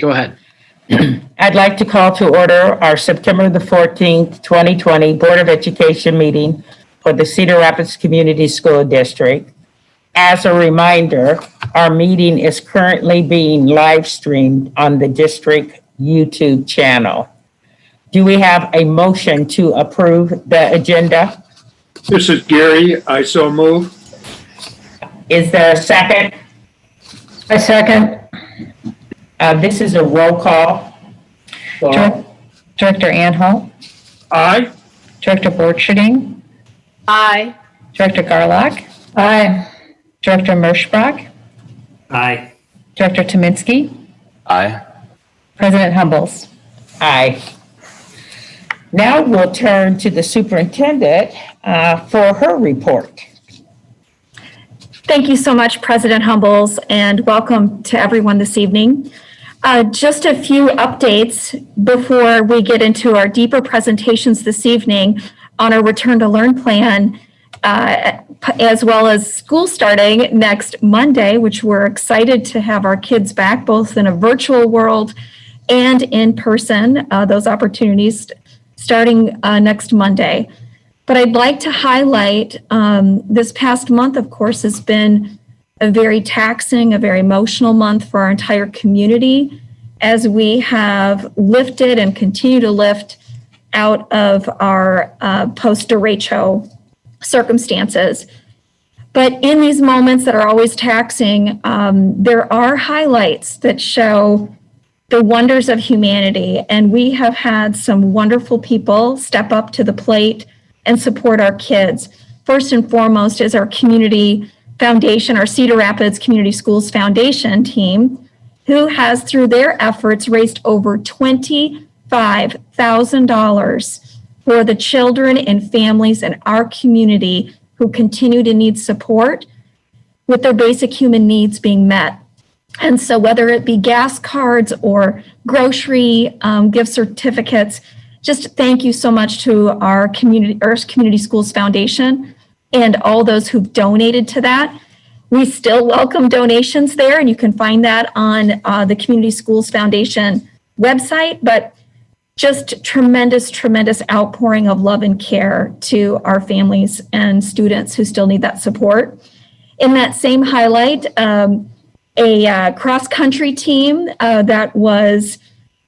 Go ahead. I'd like to call to order our September the 14th, 2020 Board of Education meeting for the Cedar Rapids Community School District. As a reminder, our meeting is currently being live streamed on the district YouTube channel. Do we have a motion to approve the agenda? This is Gary. I so move. Is there a second? I second. This is a roll call. Director Anhalt, Aye. Director Borcherding, Aye. Director Garlock, Aye. Director Merschbrock, Aye. Director Tominski, Aye. President Humbles. Aye. Now we'll turn to the superintendent for her report. Thank you so much, President Humbles, and welcome to everyone this evening. Just a few updates before we get into our deeper presentations this evening on our Return to Learn plan, as well as school starting next Monday, which we're excited to have our kids back, both in a virtual world and in person, those opportunities starting next Monday. But I'd like to highlight this past month, of course, has been a very taxing, a very emotional month for our entire community as we have lifted and continue to lift out of our post-derecho circumstances. But in these moments that are always taxing, there are highlights that show the wonders of humanity. And we have had some wonderful people step up to the plate and support our kids. First and foremost is our community foundation, our Cedar Rapids Community Schools Foundation team, who has, through their efforts, raised over $25,000 for the children and families in our community who continue to need support with their basic human needs being met. And so whether it be gas cards or grocery gift certificates, just thank you so much to our Community Schools Foundation and all those who've donated to that. We still welcome donations there, and you can find that on the Community Schools Foundation website, but just tremendous, tremendous outpouring of love and care to our families and students who still need that support. In that same highlight, a cross-country team that was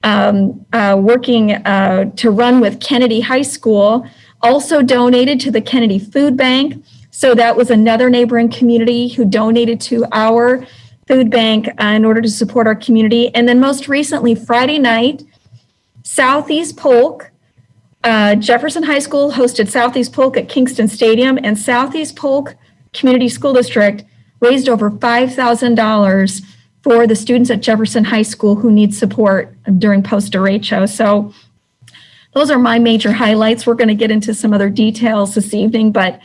working to run with Kennedy High School also donated to the Kennedy Food Bank. So that was another neighboring community who donated to our food bank in order to support our community. And then most recently, Friday night, Southeast Polk, Jefferson High School hosted Southeast Polk at Kingston Stadium, and Southeast Polk Community School District raised over $5,000 for the students at Jefferson High School who need support during post-derecho. So those are my major highlights. We're going to get into some other details this evening, but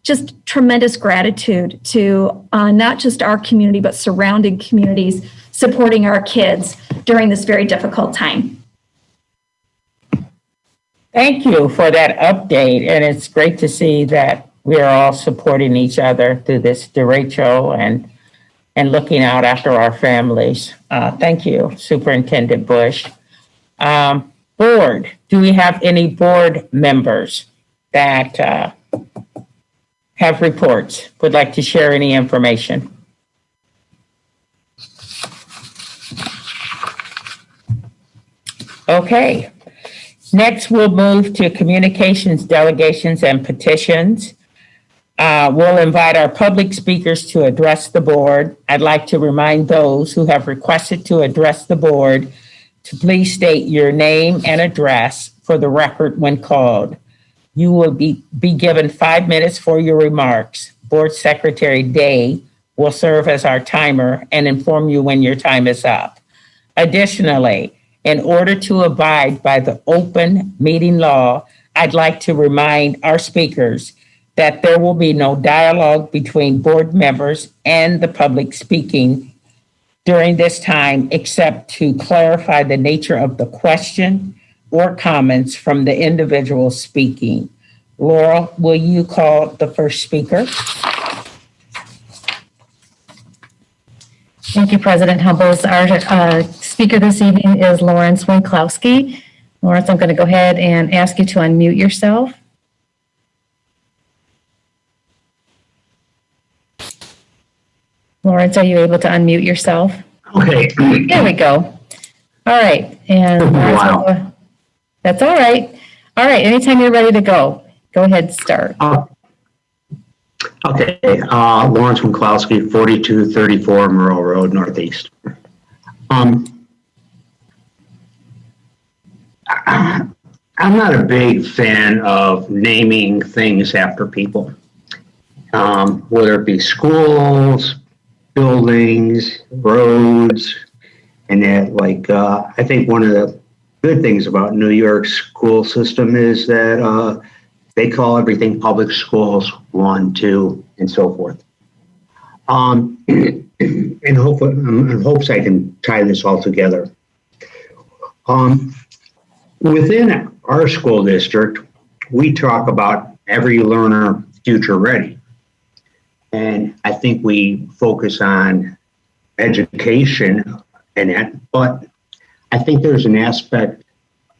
just tremendous gratitude to not just our community, but surrounding communities supporting our kids during this very difficult time. Thank you for that update. And it's great to see that we are all supporting each other through this derecho and looking out after our families. Thank you, Superintendent Bush. Board, do we have any board members that have reports, would like to share any information? Okay. Next, we'll move to communications, delegations, and petitions. We'll invite our public speakers to address the board. I'd like to remind those who have requested to address the board to please state your name and address for the record when called. You will be given 5 minutes for your remarks. Board Secretary Day will serve as our timer and inform you when your time is up. Additionally, in order to abide by the open meeting law, I'd like to remind our speakers that there will be no dialogue between board members and the public speaking during this time, except to clarify the nature of the question or comments from the individual speaking. Laura, will you call the first speaker? Thank you, President Humbles. Our Speaker this evening is Lawrence Winklowski. Lawrence, I'm going to go ahead and ask you to unmute yourself. Lawrence, are you able to unmute yourself? Okay. There we go. All right. And Wow. that's all right. All right. Anytime you're ready to go, go ahead and start. Okay, Lawrence Winklowski, 4234 Monroe Road, Northeast. I'm not a big fan of naming things after people, whether it be schools, buildings, roads, and that. Like, I think one of the good things about New York's school system is that they call everything public schools 1, 2, and so forth. In hopes I can tie this all together. Within our school district, we talk about every learner future ready. And I think we focus on education and that, but I think there's an aspect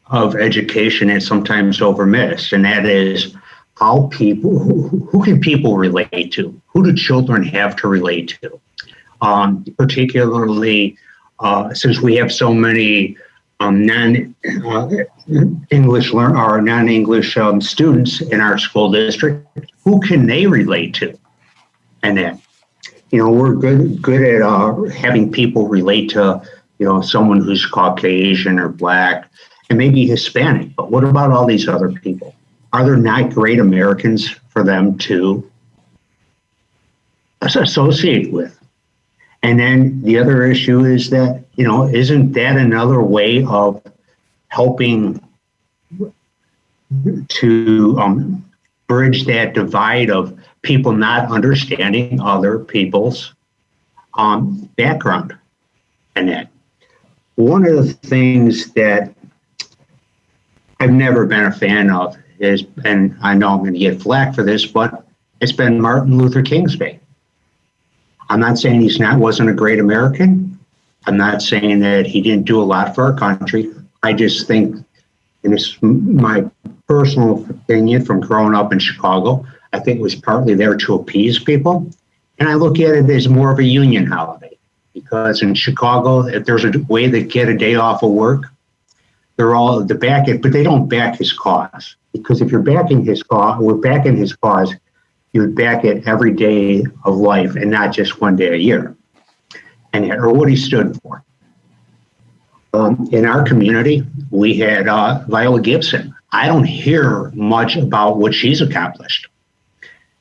of education that's sometimes overmissed, and that is how people, who can people relate to? Who do children have to relate to? Particularly since we have so many non-English students in our school district, who can they relate to? And that, we're good at having people relate to, someone who's Caucasian or Black and maybe Hispanic. But what about all these other people? Are there not great Americans for them to associate with? And then the other issue is that, isn't that another way of helping to bridge that divide of people not understanding other people's background? And that one of the things that I've never been a fan of is, and I know I'm going to get flack for this, but it's been Martin Luther King's Day. I'm not saying wasn't a great American. I'm not saying that he didn't do a lot for our country. I just think, and it's my personal opinion from growing up in Chicago, I think it was partly there to appease people. And I look at it as more of a union holiday, because in Chicago, if there's a way to get a day off of work, they're all to back it, but they don't back his cause. Because if you're backing his cause, we're backing his cause, you would back it every day of life and not just one day a year, or what he stood for. In our community, we had Viola Gibson. I don't hear much about what she's accomplished.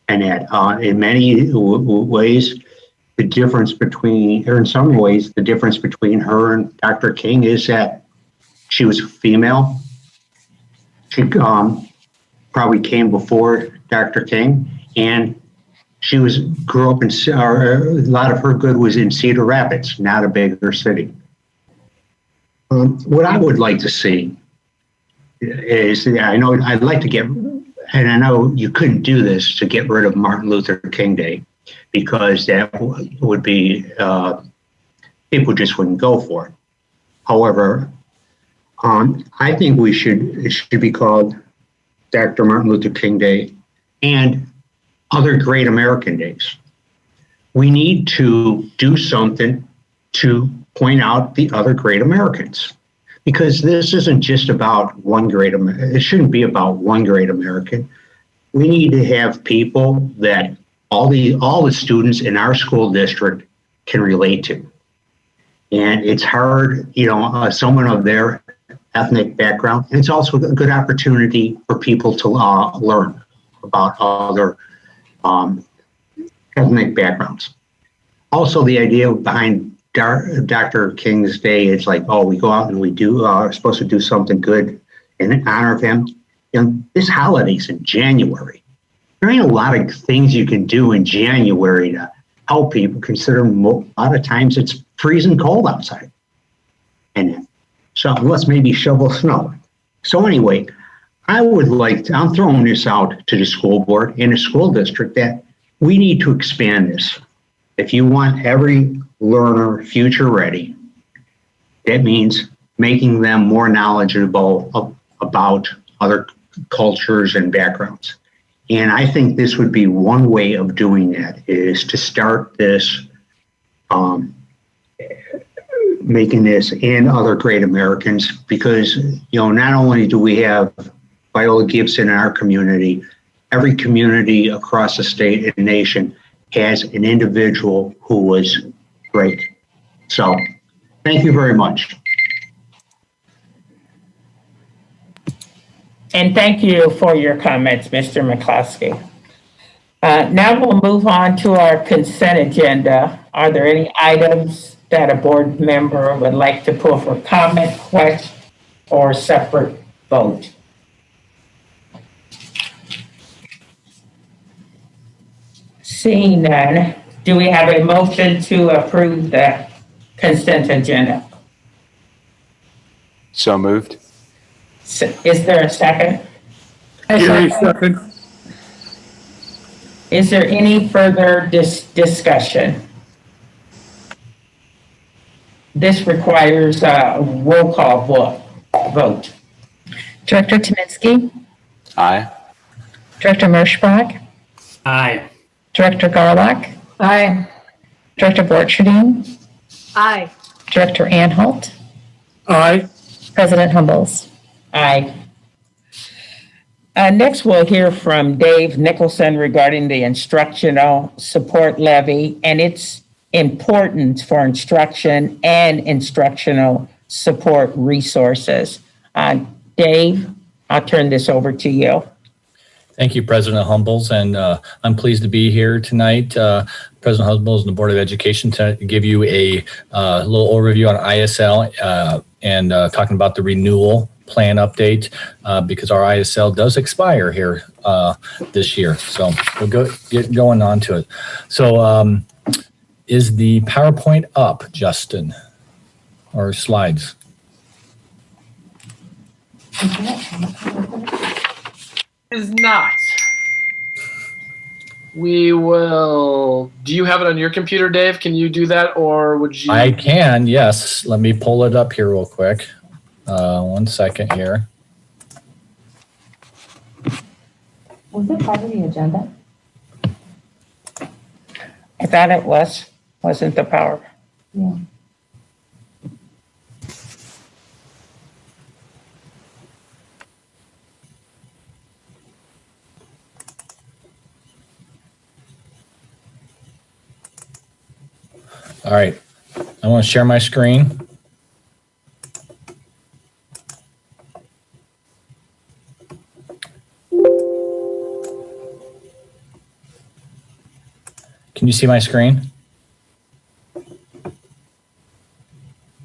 And that in many ways, the difference between, or in some ways, the difference between her and Dr. King is that she was female. She probably came before Dr. King, and she grew up in, a lot of her good was in Cedar Rapids, not a bigger city. What I would like to see is, I know I'd like to get, and I know you couldn't do this to get rid of Martin Luther King Day, because that would be, people just wouldn't go for it. However, I think it should be called Dr. Martin Luther King Day and other great American days. We need to do something to point out the other great Americans, because this isn't just about one great American. It shouldn't be about one great American. We need to have people that all the students in our school district can relate to. And it's hard, someone of their ethnic background. And it's also a good opportunity for people to learn about other ethnic backgrounds. Also, the idea behind Dr. King's Day, it's like, we go out and we are supposed to do something good in honor of him. This holiday's in January. There ain't a lot of things you can do in January to help people, considering a lot of times it's freezing cold outside. And so let's maybe shovel snow. So anyway, I'm throwing this out to the school board and the school district that we need to expand this. If you want every learner future ready, That means making them more knowledgeable about other cultures and backgrounds. And I think this would be one way of doing that, is to start this, making this in other great Americans, because, not only do we have Viola Gibson in our community, every community across the state and nation has an individual who was great. So thank you very much. And thank you for your comments, Mr. McCloskey. Now we'll move on to our consent agenda. Are there any items that a board member would like to pull for comment, question, or separate vote? Seeing none, do we have a motion to approve the consent agenda? So moved. Is there a second? Gary, second. Is there any further discussion? This requires a roll call vote. Director Tominski, Aye. Director Merschbach, Aye. Director Garlock, Aye. Director Borcherding, Aye. Director Anhalt, Aye. President Humbles. Aye. Next, we'll hear from Dave Nicholson regarding the instructional support levy and its importance for instruction and instructional support resources. Dave, I'll turn this over to you. Thank you, President Humbles, and I'm pleased to be here tonight, President Humbles and the Board of Education, to give you a little overview on ISL and talking about the renewal plan update, because our ISL does expire here this year. So we'll get going on to it. So is the PowerPoint up, Justin, or slides? Is not. We will. Do you have it on your computer, Dave? Can you do that, or would you? I can, yes. Let me pull it up here real quick. 1 second here. Was it part of the agenda? I thought it wasn't the power. Yeah. All right, I want to share my screen. Can you see my screen?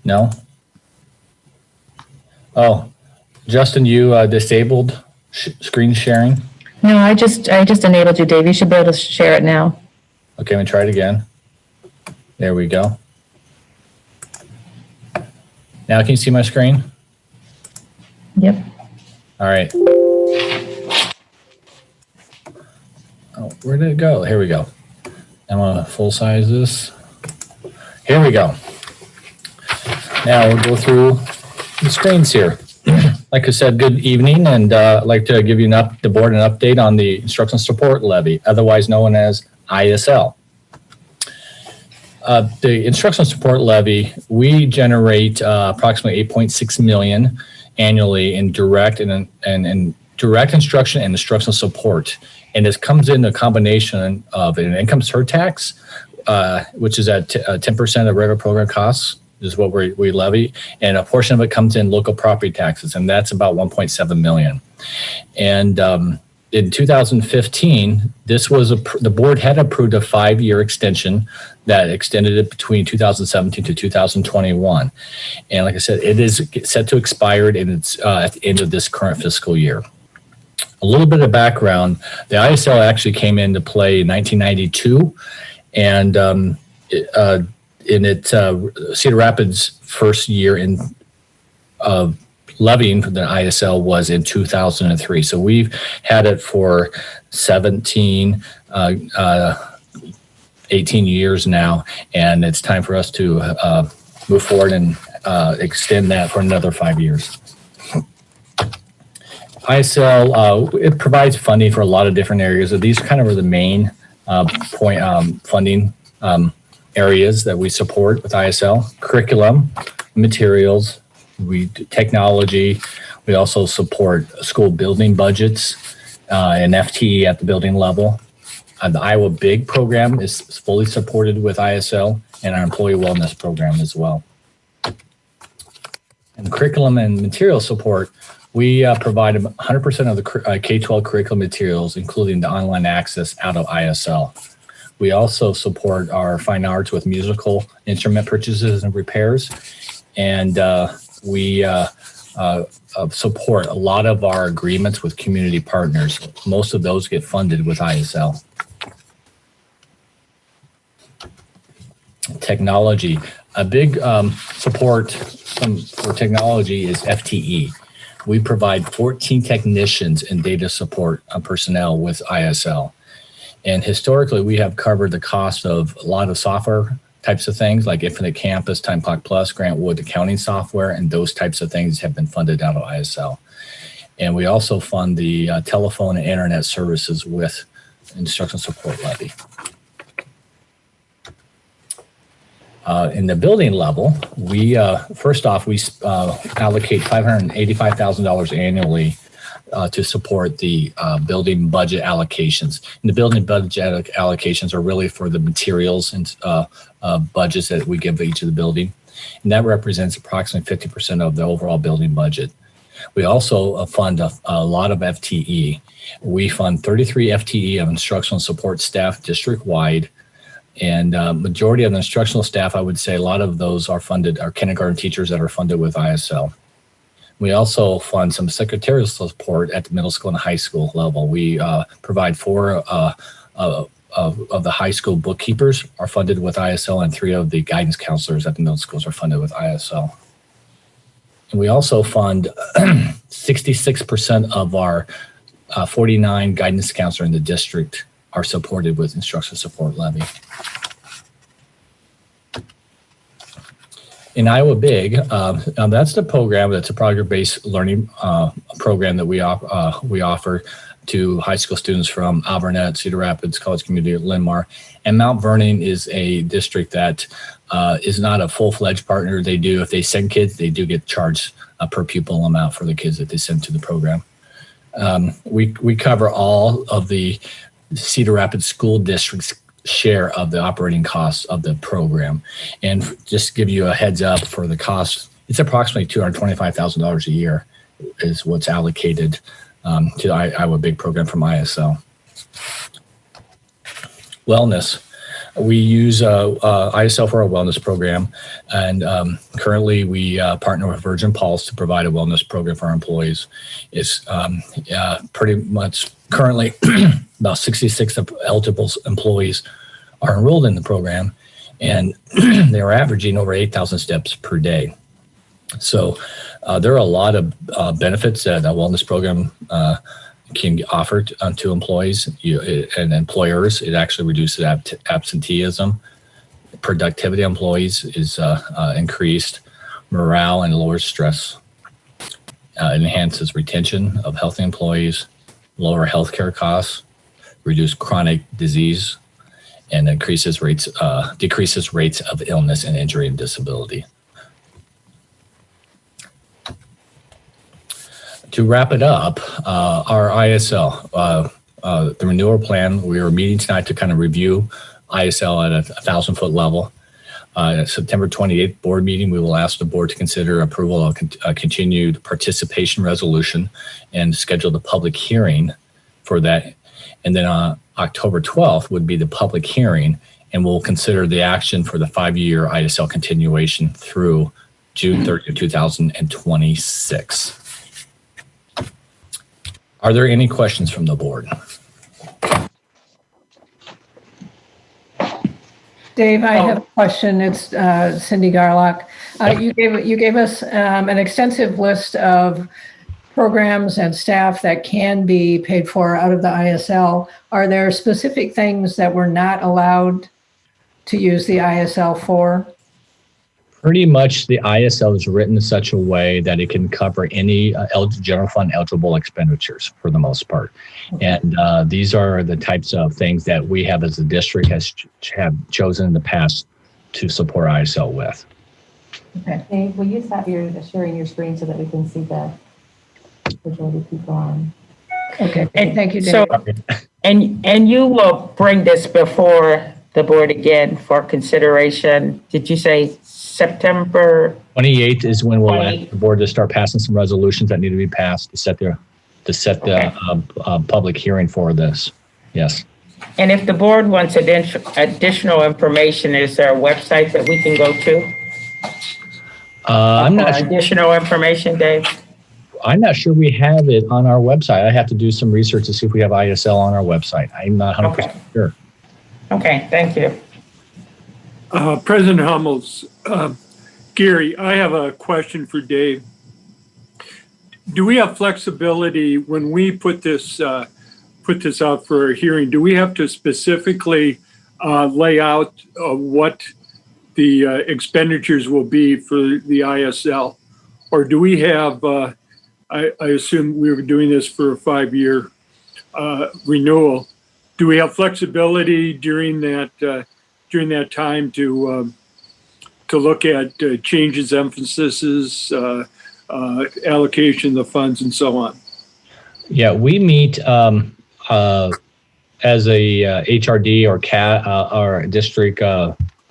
No? Oh, Justin, you disabled screen sharing? No, I just enabled you, Dave. You should be able to share it now. Okay, let me try it again. There we go. Now can you see my screen? Yep. All right. Oh, where did it go? Here we go. I'm gonna full size this. Here we go. Now we'll go through the screens here. Like I said, good evening, and I'd like to give you the board an update on the Instructional Support Levy, otherwise known as ISL. The Instructional Support Levy, we generate approximately $8.6 million annually in direct and direct instruction and instructional support. And this comes in a combination of an income surtax, which is at 10% of regular program costs, is what we levy. And a portion of it comes in local property taxes, and that's about $1.7 million. And in 2015, this was the board had approved a 5-year extension that extended it between 2017 to 2021. And like I said, it is set to expire and it's at the end of this current fiscal year. A little bit of background, the ISL actually came into play in 1992, and Cedar Rapids' first year in levying for the ISL was in 2003. So we've had it for 18 years now, and it's time for us to move forward and extend that for another 5 years. ISL, it provides funding for a lot of different areas. So these kind of are the main funding areas that we support with ISL: curriculum, materials, technology. We also support school building budgets and FTE at the building level. The Iowa Big program is fully supported with ISL, and our employee wellness program as well. And curriculum and material support, we provide 100% of the K-12 curriculum materials, including the online access, out of ISL. We also support our fine arts with musical instrument purchases and repairs. And we support a lot of our agreements with community partners. Most of those get funded with ISL. Technology. A big support for technology is FTE. We provide 14 technicians and data support personnel with ISL. And historically, we have covered the cost of a lot of software types of things like Infinite Campus, Time Clock Plus, Grant Wood accounting software, and those types of things have been funded out of ISL. And we also fund the telephone and internet services with Instructional Support Levy. In the building level, we first off, we allocate $585,000 annually to support the building budget allocations. And the building budget allocations are really for the materials and budgets that we give each of the building. And that represents approximately 50% of the overall building budget. We also fund a lot of FTE. We fund 33 FTE of instructional support staff district-wide. And majority of the instructional staff, I would say a lot of those are funded, are kindergarten teachers that are funded with ISL. We also fund some secretarial support at the middle school and high school level. We provide 4 of the high school bookkeepers are funded with ISL, and 3 of the guidance counselors at the middle schools are funded with ISL. And we also fund 66% of our 49 guidance counselors in the district are supported with Instructional Support Levy. In Iowa Big, that's the program. That's a project-based learning program that we offer to high school students from Albernet, Cedar Rapids, College Community, Linn-Mar. And Mount Vernon is a district that is not a full-fledged partner. They do, if they send kids, they do get charged a per pupil amount for the kids that they send to the program. We cover all of the Cedar Rapids School District's share of the operating costs of the program. And just to give you a heads up for the cost, it's approximately $225,000 a year is what's allocated to the Iowa Big program from ISL. Wellness. We use ISL for our wellness program, and currently we partner with Virgin Pulse to provide a wellness program for our employees. It's pretty much currently about 66 eligible employees are enrolled in the program, and they're averaging over 8,000 steps per day. So there are a lot of benefits that a wellness program can offer to employees and employers. It actually reduces absenteeism. Productivity of employees is increased, morale and lowers stress. It enhances retention of healthy employees, lower healthcare costs, reduce chronic disease, and decreases rates of illness and injury and disability. To wrap it up, our ISL, the renewal plan, we are meeting tonight to kind of review ISL at a 1,000-foot level. At September 28th board meeting, we will ask the board to consider approval of a continued participation resolution and schedule the public hearing for that. And then October 12th would be the public hearing, and we'll consider the action for the 5-year ISL continuation through June 30th, 2026. Are there any questions from the board? Dave, I have a question. It's Cindy Garlock. You gave us an extensive list of programs and staff that can be paid for out of the ISL. Are there specific things that we're not allowed to use the ISL for? Pretty much the ISL is written in such a way that it can cover any general fund eligible expenditures for the most part. And these are the types of things that we have as a district have chosen in the past to support ISL with. Okay. Dave, will you stop sharing your screen so that we can see the majority of people on? Okay, thank you, Dave. So, and you will bring this before the board again for consideration. Did you say September? 28th is when we'll ask the board to start passing some resolutions that need to be passed to set the public hearing for this. Yes. And if the board wants additional information, is there a website that we can go to? I'm not sure. Additional information, Dave? I'm not sure we have it on our website. I have to do some research to see if we have ISL on our website. I'm not 100% sure. Okay, thank you. President Hummels, Gary, I have a question for Dave. Do we have flexibility when we put this out for a hearing? Do we have to specifically lay out what the expenditures will be for the ISL? Or do we have, I assume we were doing this for a 5-year renewal. Do we have flexibility during that time to look at changes, emphases, allocation of the funds, and so on? Yeah, we meet as a HRD or CAT or district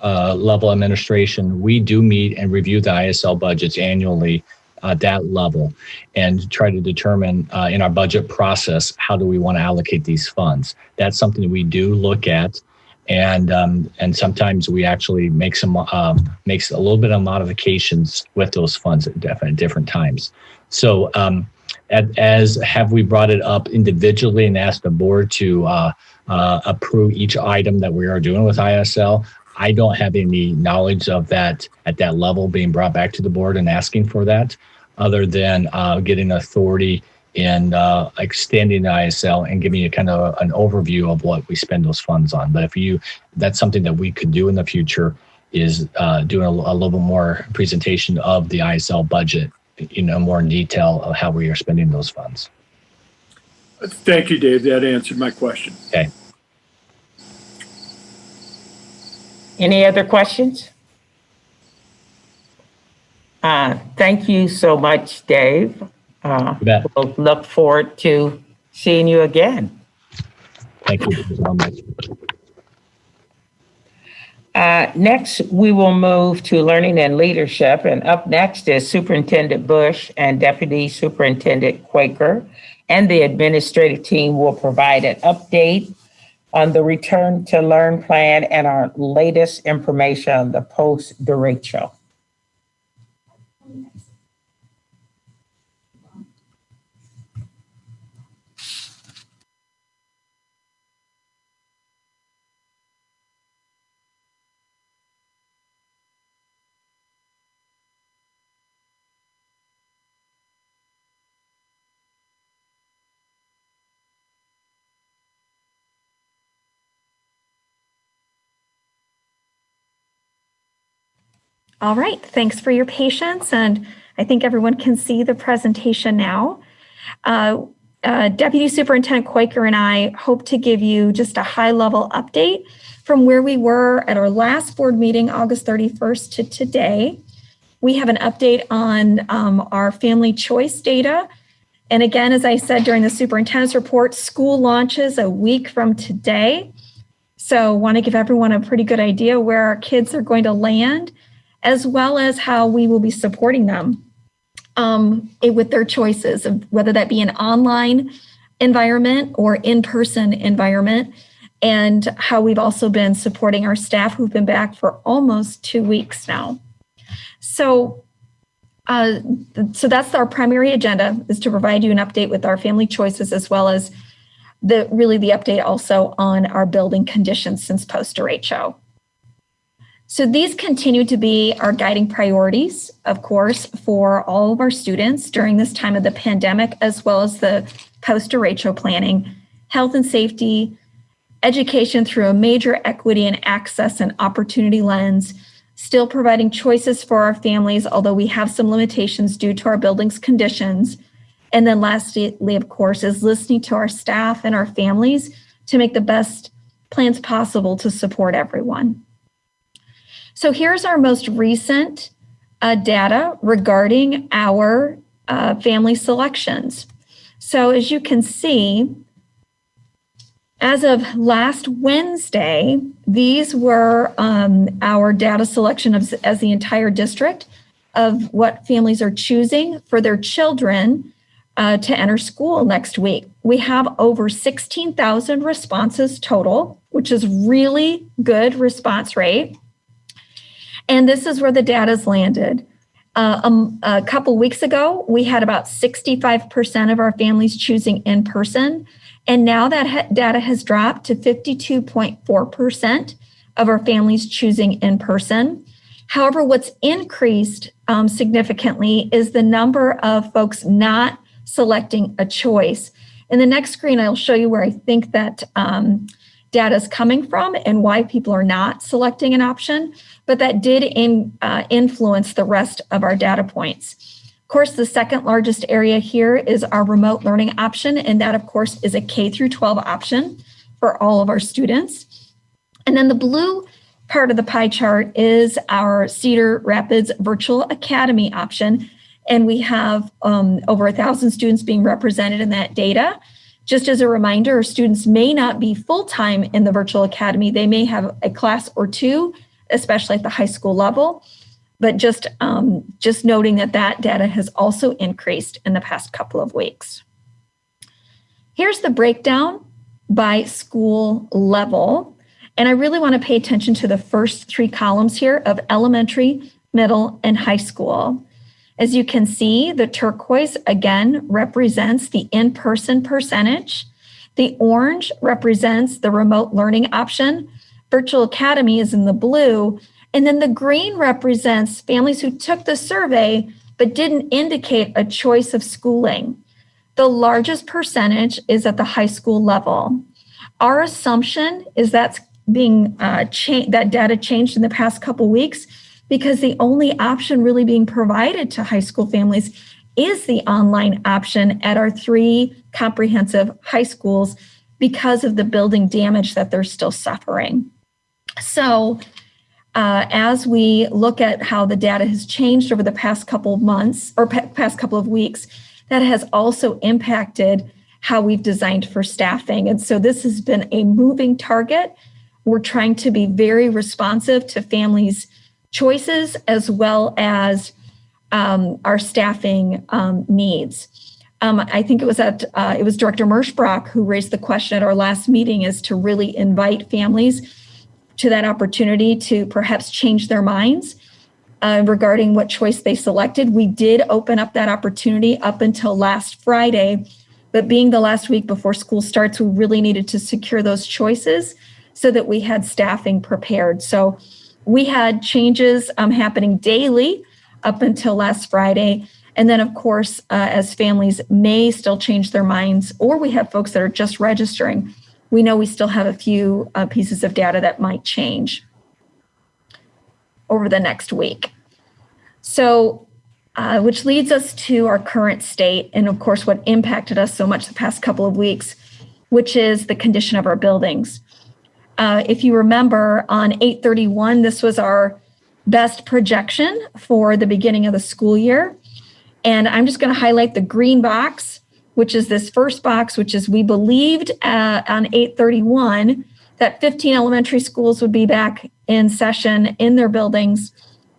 level administration. We do meet and review the ISL budgets annually at that level and try to determine in our budget process, how do we want to allocate these funds? That's something that we do look at. And sometimes we actually makes a little bit of modifications with those funds at different times. So as have we brought it up individually and asked the board to approve each item that we are doing with ISL? I don't have any knowledge of that at that level being brought back to the board and asking for that, other than getting authority in extending the ISL and giving you kind of an overview of what we spend those funds on. But that's something that we could do in the future, is doing a little bit more presentation of the ISL budget, more in detail of how we are spending those funds. Thank you, Dave. That answered my question. Okay. Any other questions? Thank you so much, Dave. You bet. We'll look forward to seeing you again. Thank you so much. Next, we will move to learning and leadership. And up next is Superintendent Bush and Deputy Superintendent Quaker. And the administrative team will provide an update on the Return to Learn plan and our latest information on the post-derecho. All right, thanks for your patience, and I think everyone can see the presentation now. Deputy Superintendent Quaker and I hope to give you just a high-level update from where we were at our last board meeting, August 31st, to today. We have an update on our family choice data. And again, as I said during the superintendent's report, school launches a week from today. So want to give everyone a pretty good idea where our kids are going to land, as well as how we will be supporting them with their choices, of whether that be an online environment or in-person environment, and how we've also been supporting our staff who've been back for almost 2 weeks now. So that's our primary agenda, is to provide you an update with our family choices, as well as the update also on our building conditions since post-derecho. So these continue to be our guiding priorities, of course, for all of our students during this time of the pandemic, as well as the post-derecho planning: health and safety, education through a major equity and access and opportunity lens, still providing choices for our families, although we have some limitations due to our building's conditions. And then lastly, of course, is listening to our staff and our families to make the best plans possible to support everyone. So here's our most recent data regarding our family selections. So as you can see, as of last Wednesday, these were our data selection as the entire district of what families are choosing for their children to enter school next week. We have over 16,000 responses total, which is really good response rate. And this is where the data's landed. A couple weeks ago, we had about 65% of our families choosing in person. And now that data has dropped to 52.4% of our families choosing in person. However, what's increased significantly is the number of folks not selecting a choice. In the next screen, I'll show you where I think that data is coming from and why people are not selecting an option, but that did influence the rest of our data points. Of course, the second largest area here is our remote learning option, and that, of course, is a K through 12 option for all of our students. And then the blue part of the pie chart is our Cedar Rapids Virtual Academy option, and we have over 1,000 students being represented in that data. Just as a reminder, students may not be full-time in the Virtual Academy. They may have a class or two, especially at the high school level. But just noting that data has also increased in the past couple of weeks. Here's the breakdown by school level. And I really want to pay attention to the first three columns here of elementary, middle, and high school. As you can see, the turquoise, again, represents the in-person percentage. The orange represents the remote learning option. Virtual Academy is in the blue. And then the green represents families who took the survey but didn't indicate a choice of schooling. The largest percentage is at the high school level. Our assumption is that's being that data changed in the past couple weeks because the only option really being provided to high school families is the online option at our 3 comprehensive high schools because of the building damage that they're still suffering. So as we look at how the data has changed over the past couple of months or past couple of weeks, that has also impacted how we've designed for staffing. And so this has been a moving target. We're trying to be very responsive to families' choices as well as our staffing needs. I think it was Director Merschbrock who raised the question at our last meeting is to really invite families to that opportunity to perhaps change their minds regarding what choice they selected. We did open up that opportunity up until last Friday, but being the last week before school starts, we really needed to secure those choices so that we had staffing prepared. So we had changes happening daily up until last Friday. And then, of course, as families may still change their minds, or we have folks that are just registering, we know we still have a few pieces of data that might change over the next week. So, which leads us to our current state, and of course, what impacted us so much the past couple of weeks, which is the condition of our buildings. If you remember, on 8/31, this was our best projection for the beginning of the school year. And I'm just going to highlight the green box, which is this first box, which is we believed on 8/31 that 15 elementary schools would be back in session in their buildings,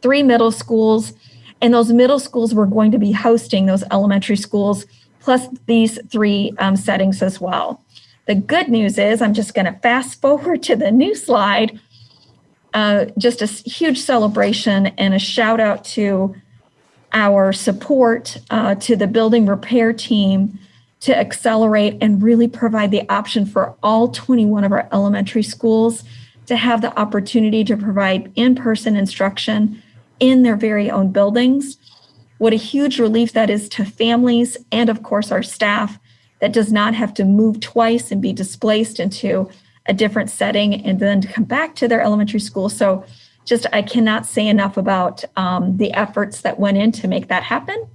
3 middle schools, and those middle schools were going to be hosting those elementary schools, plus these 3 settings as well. The good news is, I'm just going to fast forward to the new slide, just a huge celebration and a shout out to our support to the building repair team to accelerate and really provide the option for all 21 of our elementary schools to have the opportunity to provide in-person instruction in their very own buildings. What a huge relief that is to families and, of course, our staff that does not have to move twice and be displaced into a different setting and then to come back to their elementary school. So I cannot say enough about the efforts that went in to make that happen.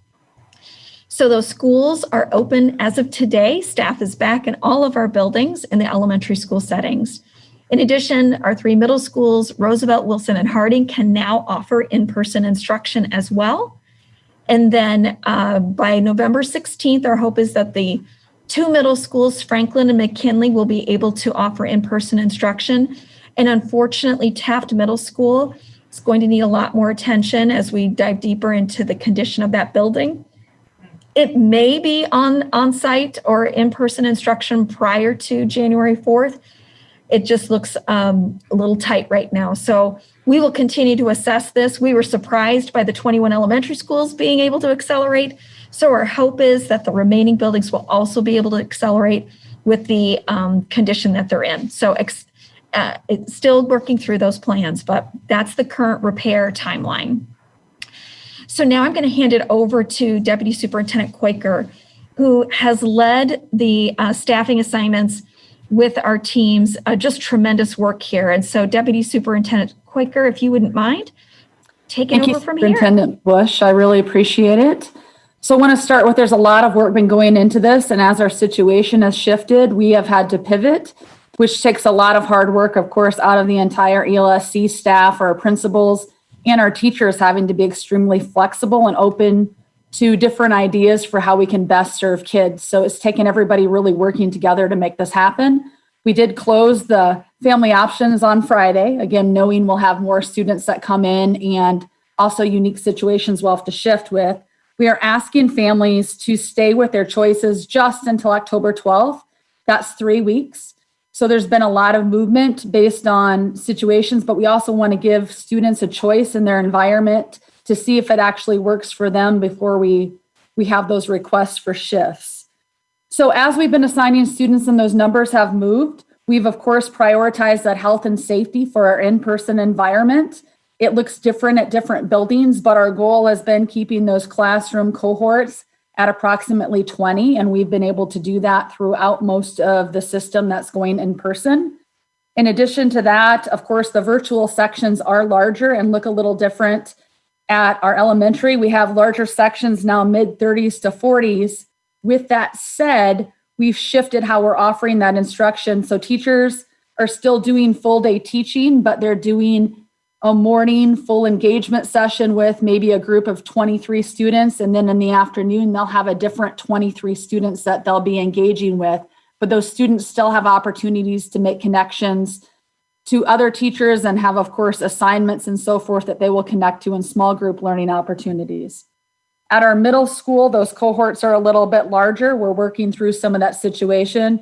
So those schools are open as of today. Staff is back in all of our buildings in the elementary school settings. In addition, our 3 middle schools, Roosevelt, Wilson, and Harding, can now offer in-person instruction as well. And then by November 16th, our hope is that the 2 middle schools, Franklin and McKinley, will be able to offer in-person instruction. And unfortunately, Taft Middle School is going to need a lot more attention as we dive deeper into the condition of that building. It may be on-site or in-person instruction prior to January 4th. It just looks a little tight right now. So we will continue to assess this. We were surprised by the 21 elementary schools being able to accelerate. So our hope is that the remaining buildings will also be able to accelerate with the condition that they're in. So it's still working through those plans, but that's the current repair timeline. So now I'm going to hand it over to Deputy Superintendent Quaker, who has led the staffing assignments with our teams, just tremendous work here. And so Deputy Superintendent Quaker, if you wouldn't mind taking over from here. Superintendent Bush, I really appreciate it. So I want to start with, there's a lot of work been going into this, and as our situation has shifted, we have had to pivot, which takes a lot of hard work, of course, out of the entire ELSC staff, our principals, and our teachers having to be extremely flexible and open to different ideas for how we can best serve kids. So it's taken everybody really working together to make this happen. We did close the family options on Friday, again, knowing we'll have more students that come in and also unique situations we'll have to shift with. We are asking families to stay with their choices just until October 12th. That's 3 weeks. So there's been a lot of movement based on situations, but we also want to give students a choice in their environment to see if it actually works for them before we have those requests for shifts. So as we've been assigning students and those numbers have moved, we've of course prioritized that health and safety for our in-person environment. It looks different at different buildings, but our goal has been keeping those classroom cohorts at approximately 20, and we've been able to do that throughout most of the system that's going in person. In addition to that, of course, the virtual sections are larger and look a little different. At our elementary, we have larger sections now, mid-30s to 40s. With that said, we've shifted how we're offering that instruction. So teachers are still doing full day teaching, but they're doing a morning full engagement session with maybe a group of 23 students. And then in the afternoon, they'll have a different 23 students that they'll be engaging with. But those students still have opportunities to make connections to other teachers and have, of course, assignments and so forth that they will connect to in small group learning opportunities. At our middle school, those cohorts are a little bit larger. We're working through some of that situation.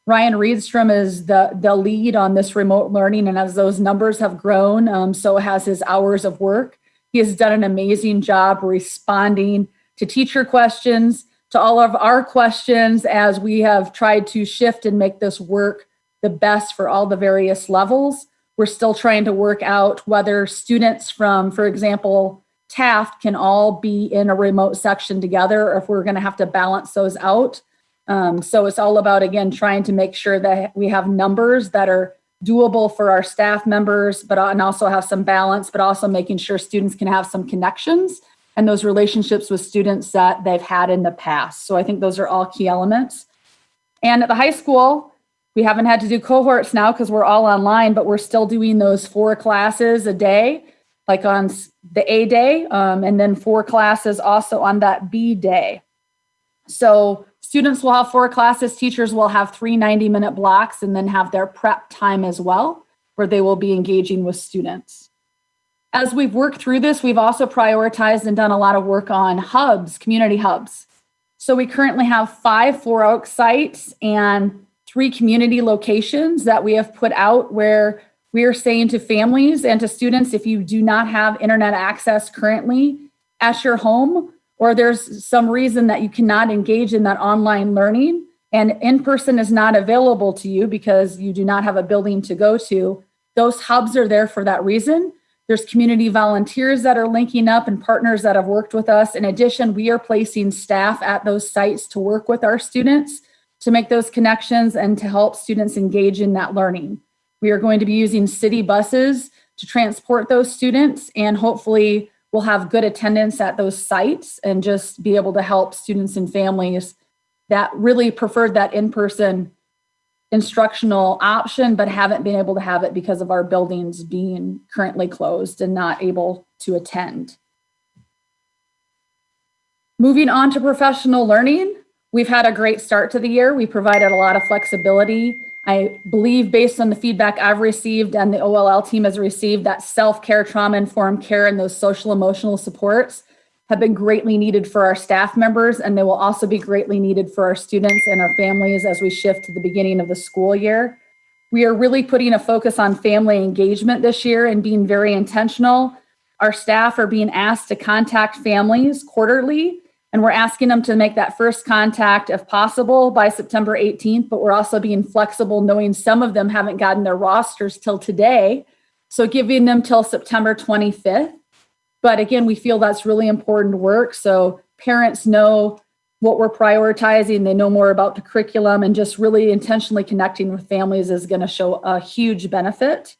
Ryan Reedstrom is the lead on this remote learning, and as those numbers have grown, so has his hours of work. He has done an amazing job responding to teacher questions, to all of our questions, as we have tried to shift and make this work the best for all the various levels. We're still trying to work out whether students from, for example, Taft can all be in a remote section together, or if we're going to have to balance those out. So it's all about, again, trying to make sure that we have numbers that are doable for our staff members, and also have some balance, but also making sure students can have some connections and those relationships with students that they've had in the past. So I think those are all key elements. And at the high school, we haven't had to do cohorts now because we're all online, but we're still doing those 4 classes a day, like on the A day, and then 4 classes also on that B day. So students will have 4 classes, teachers will have 3 90-minute blocks, and then have their prep time as well, where they will be engaging with students. As we've worked through this, we've also prioritized and done a lot of work on hubs, community hubs. So we currently have 5 Four Oaks sites and 3 community locations that we have put out, where we are saying to families and to students, if you do not have internet access currently at your home, or there's some reason that you cannot engage in that online learning and in-person is not available to you because you do not have a building to go to, those hubs are there for that reason. There's community volunteers that are linking up and partners that have worked with us. In addition, we are placing staff at those sites to work with our students to make those connections and to help students engage in that learning. We are going to be using city buses to to transport those students, and hopefully we'll have good attendance at those sites and just be able to help students and families that really preferred that in-person instructional option, but haven't been able to have it because of our buildings being currently closed and not able to attend. Moving on to professional learning, we've had a great start to the year. We provided a lot of flexibility. I believe based on the feedback I've received and the OLL team has received, that self-care, trauma-informed care, and those social emotional supports have been greatly needed for our staff members, and they will also be greatly needed for our students and our families as we shift to the beginning of the school year. We are really putting a focus on family engagement this year and being very intentional. Our staff are being asked to contact families quarterly, and we're asking them to make that first contact, if possible, by September 18th, but we're also being flexible, knowing some of them haven't gotten their rosters till today, so giving them till September 25th. But again, we feel that's really important work, so parents know what we're prioritizing, they know more about the curriculum, and just really intentionally connecting with families is going to show a huge benefit.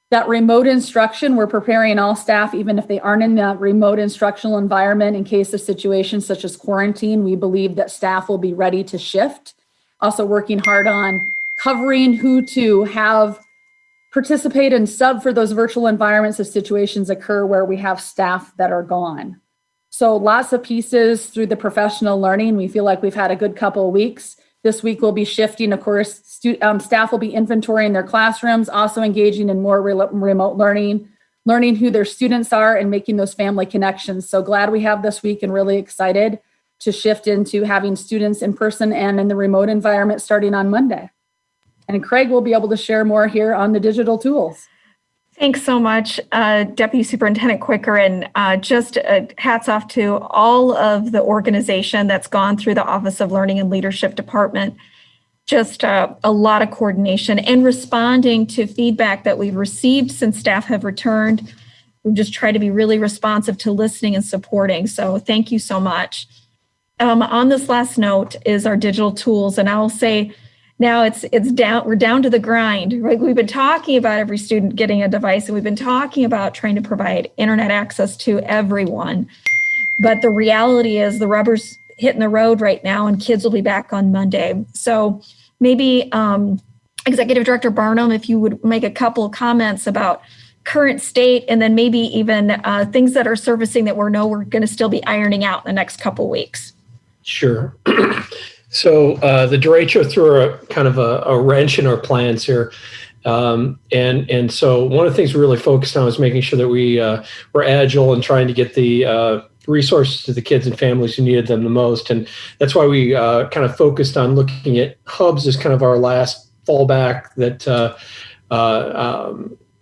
That remote instruction, we're preparing all staff, even if they aren't in that remote instructional environment, in case of situations such as quarantine. We believe that staff will be ready to shift. Also working hard on covering who to have participate and sub for those virtual environments if situations occur where we have staff that are gone. So lots of pieces through the professional learning. We feel like we've had a good couple of weeks. This week we'll be shifting, of course, staff will be inventorying their classrooms, also engaging in more remote learning, learning who their students are and making those family connections. So glad we have this week and really excited to shift into having students in person and in the remote environment starting on Monday. And Craig will be able to share more here on the digital tools. Thanks so much, Deputy Superintendent Quicker, and just hats off to all of the organization that's gone through the Office of Learning and Leadership Department. Just a lot of coordination and responding to feedback that we've received since staff have returned. We've just tried to be really responsive to listening and supporting. So thank you so much. On this last note is our digital tools, and I'll say, now it's down. We're down to the grind, right? We've been talking about every student getting a device, and we've been talking about trying to provide internet access to everyone. But the reality is the rubber's hitting the road right now, and kids will be back on Monday. So maybe Executive Director Barnum, if you would make a couple of comments about current state, and then maybe even things that are surfacing that we're going to still be ironing out in the next couple of weeks. Sure. So the derecho threw a kind of a wrench in our plans here. And so one of the things we really focused on was making sure that we were agile and trying to get the resources to the kids and families who needed them the most. And that's why we kind of focused on looking at hubs as kind of our last fallback that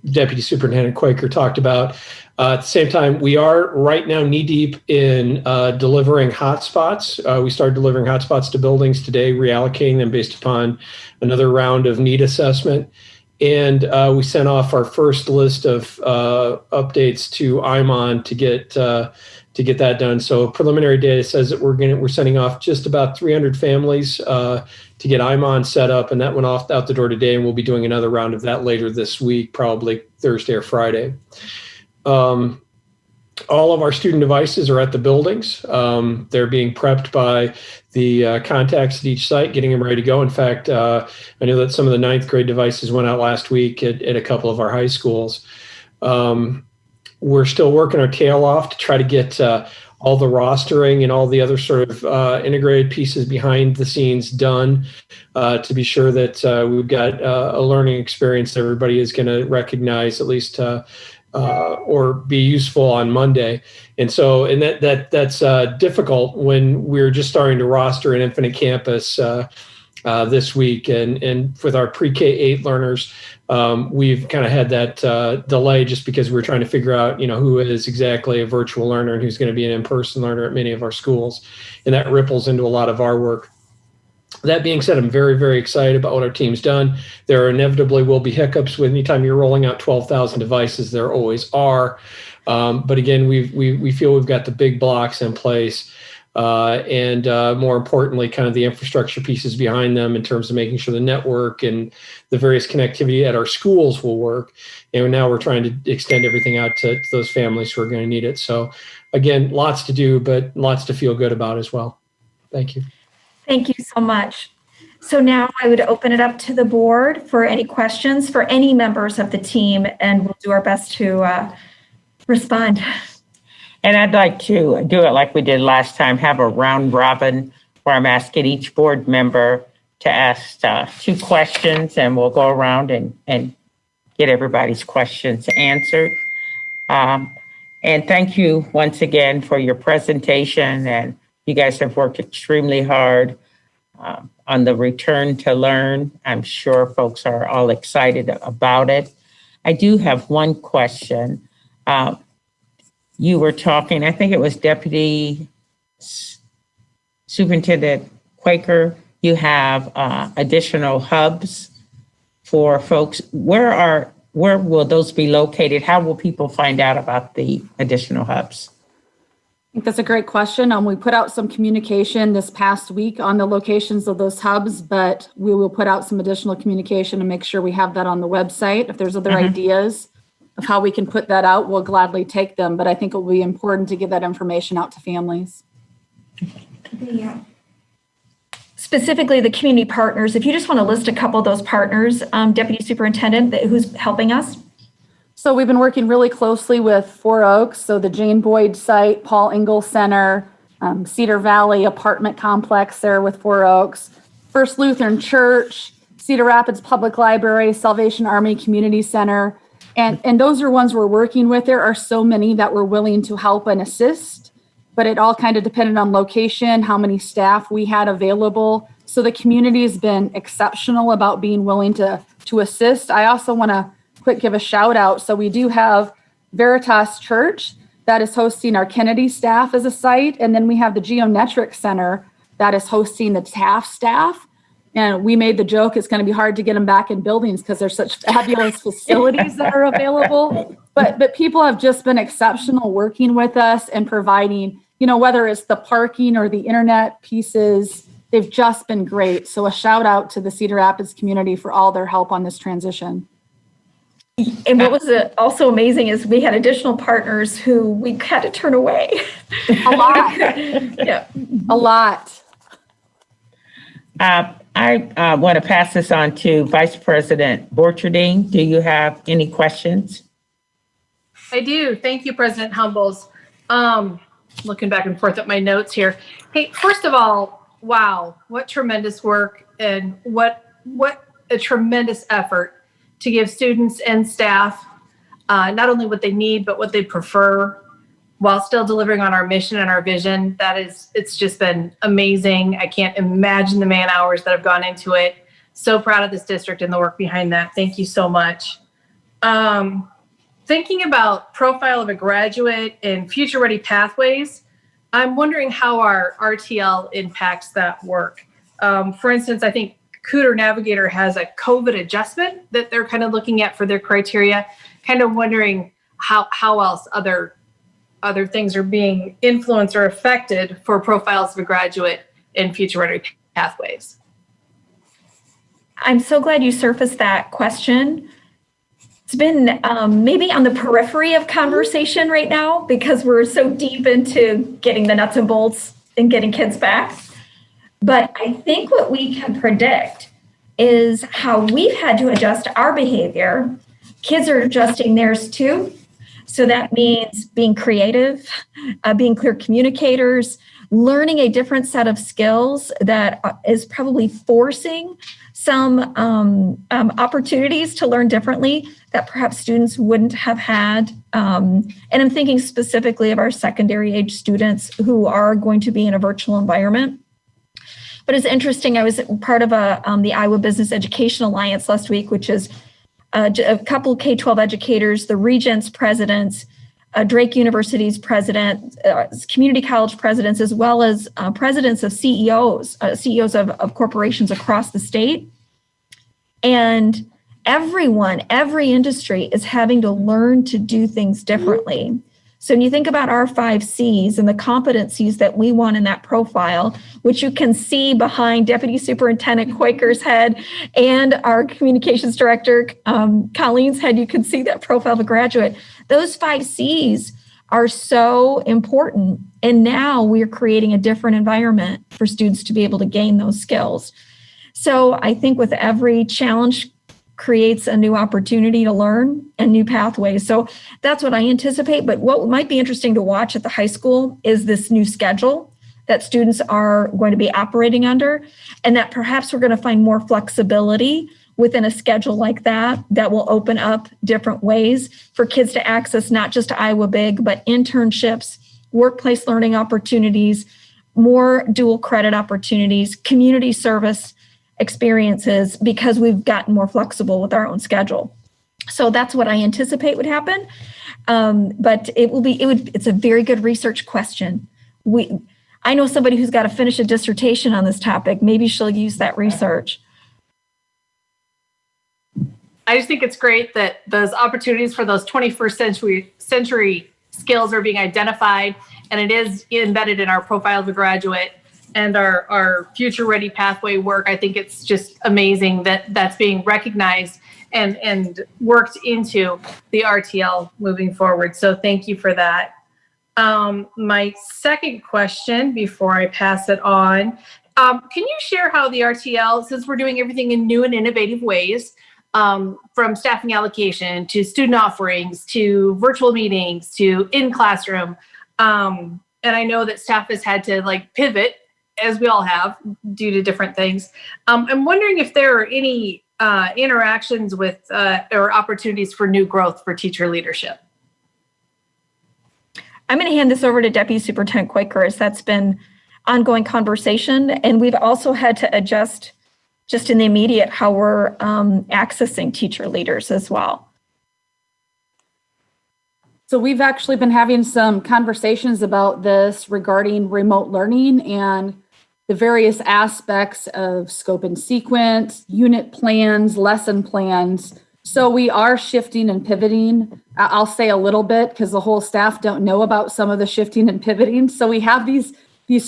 Deputy Superintendent Quaker talked about. At the same time, we are right now knee-deep in delivering hotspots. We started delivering hotspots to buildings today, reallocating them based upon another round of need assessment. And we sent off our first list of updates to IMON to get that done. So preliminary data says that we're sending off just about 300 families to get IMON set up, and that went out the door today, and we'll be doing another round of that later this week, probably Thursday or Friday. All of our student devices are at the buildings. They're being prepped by the contacts at each site, getting them ready to go. In fact, I know that some of the 9th grade devices went out last week at a couple of our high schools. We're still working our tail off to try to get all the rostering and all the other sort of integrated pieces behind the scenes done to be sure that we've got a learning experience that everybody is going to recognize at least or be useful on Monday. And so, and that's difficult when we're just starting to roster an Infinite Campus this week. And with our pre-K-8 learners, we've kind of had that delay just because we're trying to figure out, who is exactly a virtual learner and who's going to be an in-person learner at many of our schools. And that ripples into a lot of our work. That being said, I'm very, very excited about what our team's done. There inevitably will be hiccups with anytime you're rolling out 12,000 devices. There always are. But again, we feel we've got the big blocks in place. and more importantly, kind of the infrastructure pieces behind them in terms of making sure the network and the various connectivity at our schools will work. And now we're trying to extend everything out to those families who are going to need it. So again, lots to do, but lots to feel good about as well. Thank you. Thank you so much. So now I would open it up to the board for any questions for any members of the team, and we'll do our best to respond. And I'd like to do it like we did last time, have a round robin where I'm asking each board member to ask 2 questions, and we'll go around and get everybody's questions answered. And thank you once again for your presentation, and you guys have worked extremely hard on the return to learn. I'm sure folks are all excited about it. I do have one question. You were talking, I think it was Deputy Superintendent Quaker, you have additional hubs for folks. Where will those be located? How will people find out about the additional hubs? I think that's a great question. We put out some communication this past week on the locations of those hubs, but we will put out some additional communication and make sure we have that on the website. If there's other ideas of how we can put that out, we'll gladly take them. But I think it will be important to get that information out to families. Specifically, the community partners, if you just want to list a couple of those partners, Deputy Superintendent, who's helping us? So we've been working really closely with 4 Oaks, so the Jane Boyd site, Paul Ingalls Center, Cedar Valley apartment complex there with 4 Oaks, First Lutheran Church, Cedar Rapids Public Library, Salvation Army Community Center. And those are ones we're working with. There are so many that we're willing to help and assist, but it all kind of depended on location, how many staff we had available. So the community has been exceptional about being willing to assist. I also want to give a shout out. So we do have Veritas Church that is hosting our Kennedy staff as a site. And then we have the Geometric Center that is hosting the TAF staff. And we made the joke, it's going to be hard to get them back in buildings because there's such fabulous facilities that are available. But people have just been exceptional working with us and providing, whether it's the parking or the internet pieces, they've just been great. So a shout out to the Cedar Rapids community for all their help on this transition. And what was also amazing is we had additional partners who we had to turn away. A lot. Yeah. A lot. I want to pass this on to Vice President Borcherding. Do you have any questions? I do. Thank you, President Humbles. Looking back and forth at my notes here. Hey, first of all, wow, what tremendous work and what a tremendous effort to give students and staff not only what they need, but what they prefer while still delivering on our mission and our vision. It's just been amazing. I can't imagine the man hours that have gone into it. So proud of this district and the work behind that. Thank you so much. Thinking about profile of a graduate and future ready pathways, I'm wondering how our RTL impacts that work. For instance, I think Cooter Navigator has a COVID adjustment that they're kind of looking at for their criteria, kind of wondering how else other things are being influenced or affected for profiles of a graduate in future ready pathways. I'm so glad you surfaced that question. It's been maybe on the periphery of conversation right now because we're so deep into getting the nuts and bolts and getting kids back. But I think what we can predict is how we've had to adjust our behavior. Kids are adjusting theirs too. So that means being creative, being clear communicators, learning a different set of skills that is probably forcing some opportunities to learn differently that perhaps students wouldn't have had. And I'm thinking specifically of our secondary age students who are going to be in a virtual environment. But it's interesting, I was part of the Iowa Business Education Alliance last week, which is a couple of K-12 educators, the Regents presidents, Drake University's president, community college presidents, as well as presidents of CEOs of corporations across the state. And every industry is having to learn to do things differently. So when you think about our 5 C's and the competencies that we want in that profile, which you can see behind Deputy Superintendent Quaker's head and our communications director, Colleen's head, you can see that profile of a graduate. Those 5 C's are so important. And now we're creating a different environment for students to be able to gain those skills. So I think with every challenge creates a new opportunity to learn and new pathways. So that's what I anticipate. But what might be interesting to watch at the high school is this new schedule that students are going to be operating under, and that perhaps we're going to find more flexibility within a schedule like that will open up different ways for kids to access not just Iowa Big, but internships, workplace learning opportunities, more dual credit opportunities, community service experiences, because we've gotten more flexible with our own schedule. So that's what I anticipate would happen. But it's a very good research question. I know somebody who's got to finish a dissertation on this topic. Maybe she'll use that research. I just think it's great that those opportunities for those 21st century skills are being identified, and it is embedded in our profile of a graduate and our future ready pathway work. I think it's just amazing that that's being recognized and worked into the RTL moving forward. So thank you for that. My second question before I pass it on, can you share how the RTL, since we're doing everything in new and innovative ways, from staffing allocation to student offerings to virtual meetings to in classroom, and I know that staff has had to pivot, as we all have, due to different things. I'm wondering if there are any interactions with or opportunities for new growth for teacher leadership. I'm going to hand this over to Deputy Superintendent Quaker, as that's been ongoing conversation. And we've also had to adjust just in the immediate how we're accessing teacher leaders as well. So we've actually been having some conversations about this regarding remote learning and the various aspects of scope and sequence, unit plans, lesson plans. So we are shifting and pivoting. I'll say a little bit because the whole staff don't know about some of the shifting and pivoting. So we have these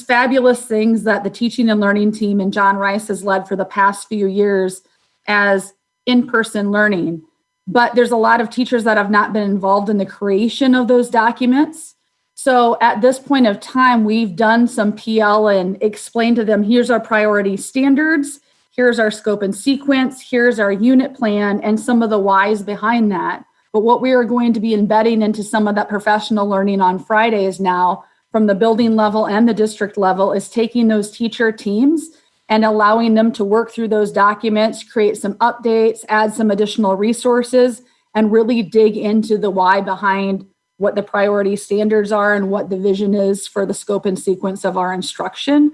fabulous things that the teaching and learning team and John Rice has led for the past few years as in-person learning. But there's a lot of teachers that have not been involved in the creation of those documents. So at this point of time, we've done some PL and explained to them, here's our priority standards, here's our scope and sequence, here's our unit plan, and some of the whys behind that. But what we are going to be embedding into some of that professional learning on Fridays now, from the building level and the district level, is taking those teacher teams and allowing them to work through those documents, create some updates, add some additional resources, and really dig into the why behind what the priority standards are and what the vision is for the scope and sequence of our instruction.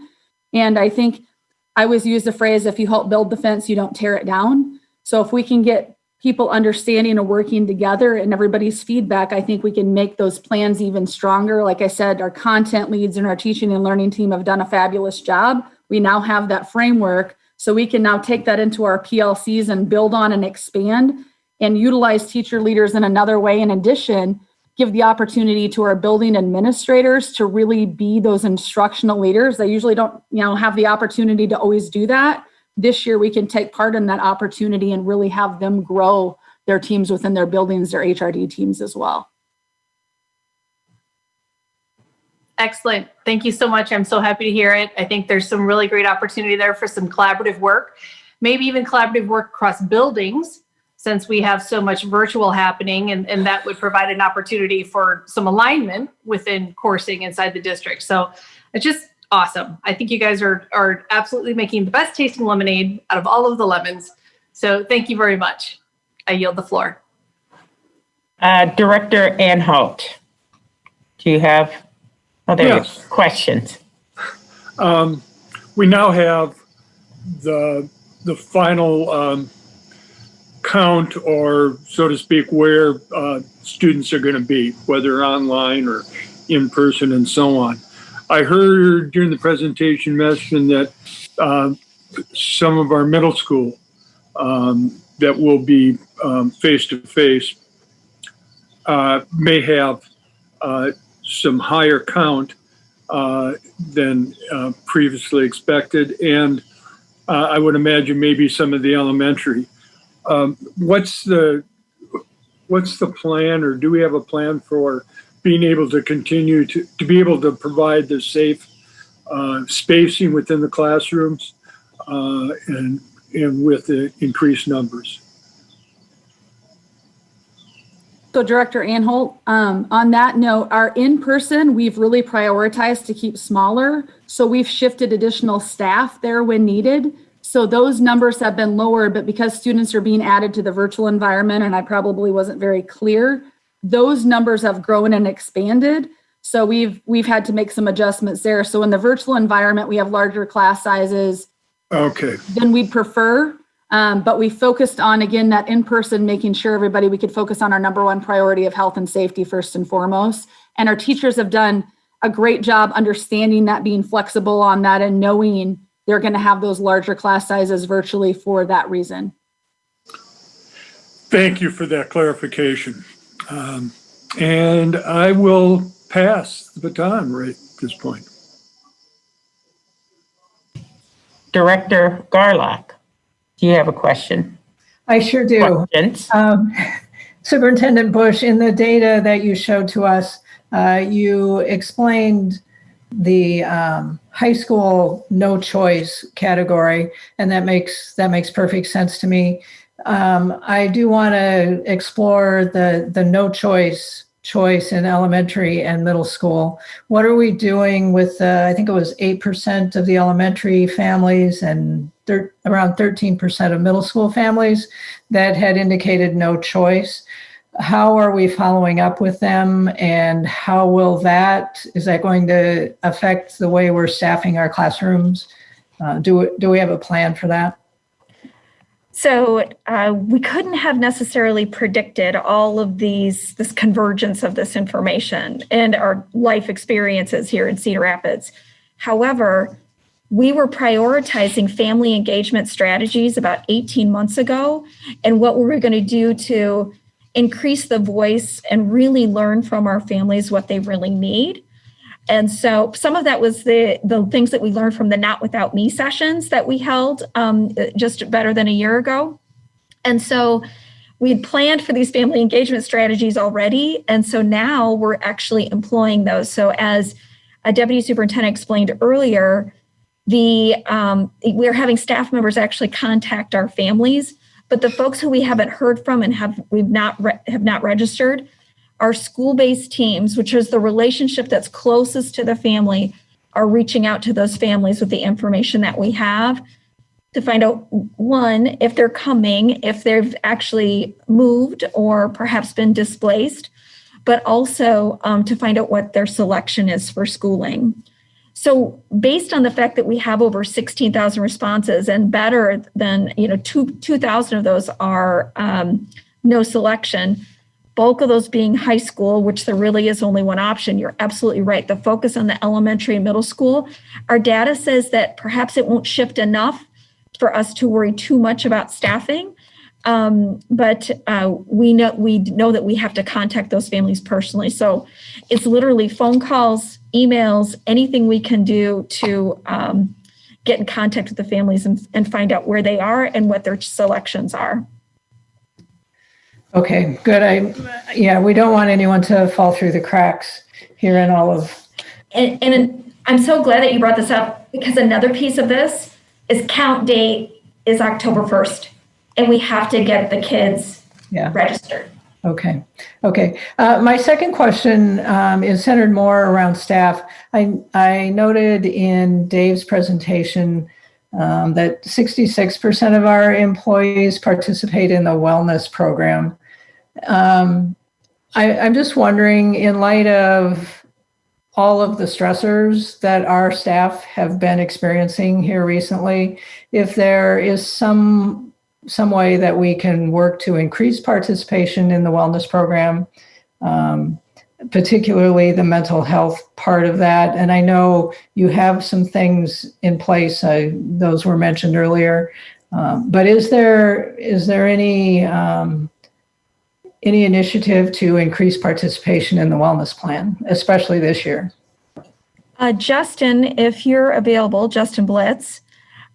And I think I always use the phrase, if you help build the fence, you don't tear it down. So if we can get people understanding and working together and everybody's feedback, I think we can make those plans even stronger. Like I said, our content leads and our teaching and learning team have done a fabulous job. We now have that framework, so we can now take that into our PLCs and build on and expand and utilize teacher leaders in another way. In addition, give the opportunity to our building administrators to really be those instructional leaders. They usually don't, have the opportunity to always do that. This year, we can take part in that opportunity and really have them grow their teams within their buildings, their HRD teams as well. Excellent. Thank you so much. I'm so happy to hear it. I think there's some really great opportunity there for some collaborative work, maybe even collaborative work across buildings, since we have so much virtual happening, and that would provide an opportunity for some alignment within coursing inside the district. So it's just awesome. I think you guys are absolutely making the best tasting lemonade out of all of the lemons. So thank you very much. I yield the floor. Director Anhalt, do you have Yes. questions? We now have the final count, or so to speak, where students are going to be, whether online or in person and so on. I heard during the presentation mention that some of our middle school that will be face-to-face may have some higher count than previously expected, and I would imagine maybe some of the elementary. What's the plan, or do we have a plan for being able to continue to be able to provide the safe spacing within the classrooms and with the increased numbers? So Director Anholt, on that note, our in-person, we've really prioritized to keep smaller. So we've shifted additional staff there when needed. So those numbers have been lower, but because students are being added to the virtual environment, and I probably wasn't very clear, those numbers have grown and expanded. So we've had to make some adjustments there. So in the virtual environment, we have larger class sizes than we'd prefer. But we focused on, again, that in-person, making sure we could focus on our number one priority of health and safety first and foremost. And our teachers have done a great job understanding that, being flexible on that, and knowing they're going to have those larger class sizes virtually for that reason. Thank you for that clarification. And I will pass the baton right at this point. Director Garlock, do you have a question? I sure do. Questions? Superintendent Bush, in the data that you showed to us, you explained the high school no choice category, and that makes perfect sense to me. I do want to explore the no choice in elementary and middle school. What are we doing with I think it was 8% of the elementary families and around 13% of middle school families that had indicated no choice? How are we following up with them, and how will is that going to affect the way we're staffing our classrooms? Do we have a plan for that? So we couldn't have necessarily predicted all of this convergence of this information and our life experiences here in Cedar Rapids. However, we were prioritizing family engagement strategies about 18 months ago, and what we were going to do to increase the voice and really learn from our families what they really need. And so some of that was the things that we learned from the Not Without Me sessions that we held just better than a year ago. And so we had planned for these family engagement strategies already. And so now we're actually employing those. So as a deputy superintendent explained earlier, we're having staff members actually contact our families, but the folks who we haven't heard from and have not registered, our school-based teams, which is the relationship that's closest to the family, are reaching out to those families with the information that we have to find out, one, if they're coming, if they've actually moved or perhaps been displaced, but also to find out what their selection is for schooling. So based on the fact that we have over 16,000 responses, and better than 2,000 of those are no selection, bulk of those being high school, which there really is only one option. You're absolutely right. The focus on the elementary and middle school, our data says that perhaps it won't shift enough for us to worry too much about staffing. But we know that we have to contact those families personally. So it's literally phone calls, emails, anything we can do to get in contact with the families and find out where they are and what their selections are. Okay, good. We don't want anyone to fall through the cracks here in all of. And I'm so glad that you brought this up, because another piece of this is count date is October 1st, and we have to get the kids registered. Okay. My second question is centered more around staff. I noted in Dave's presentation that 66% of our employees participate in the wellness program. I'm just wondering, in light of all of the stressors that our staff have been experiencing here recently, if there is some way that we can work to increase participation in the wellness program, particularly the mental health part of that. And I know you have some things in place, those were mentioned earlier, but is there any any initiative to increase participation in the wellness plan, especially this year? Justin, if you're available, Justin Blitz,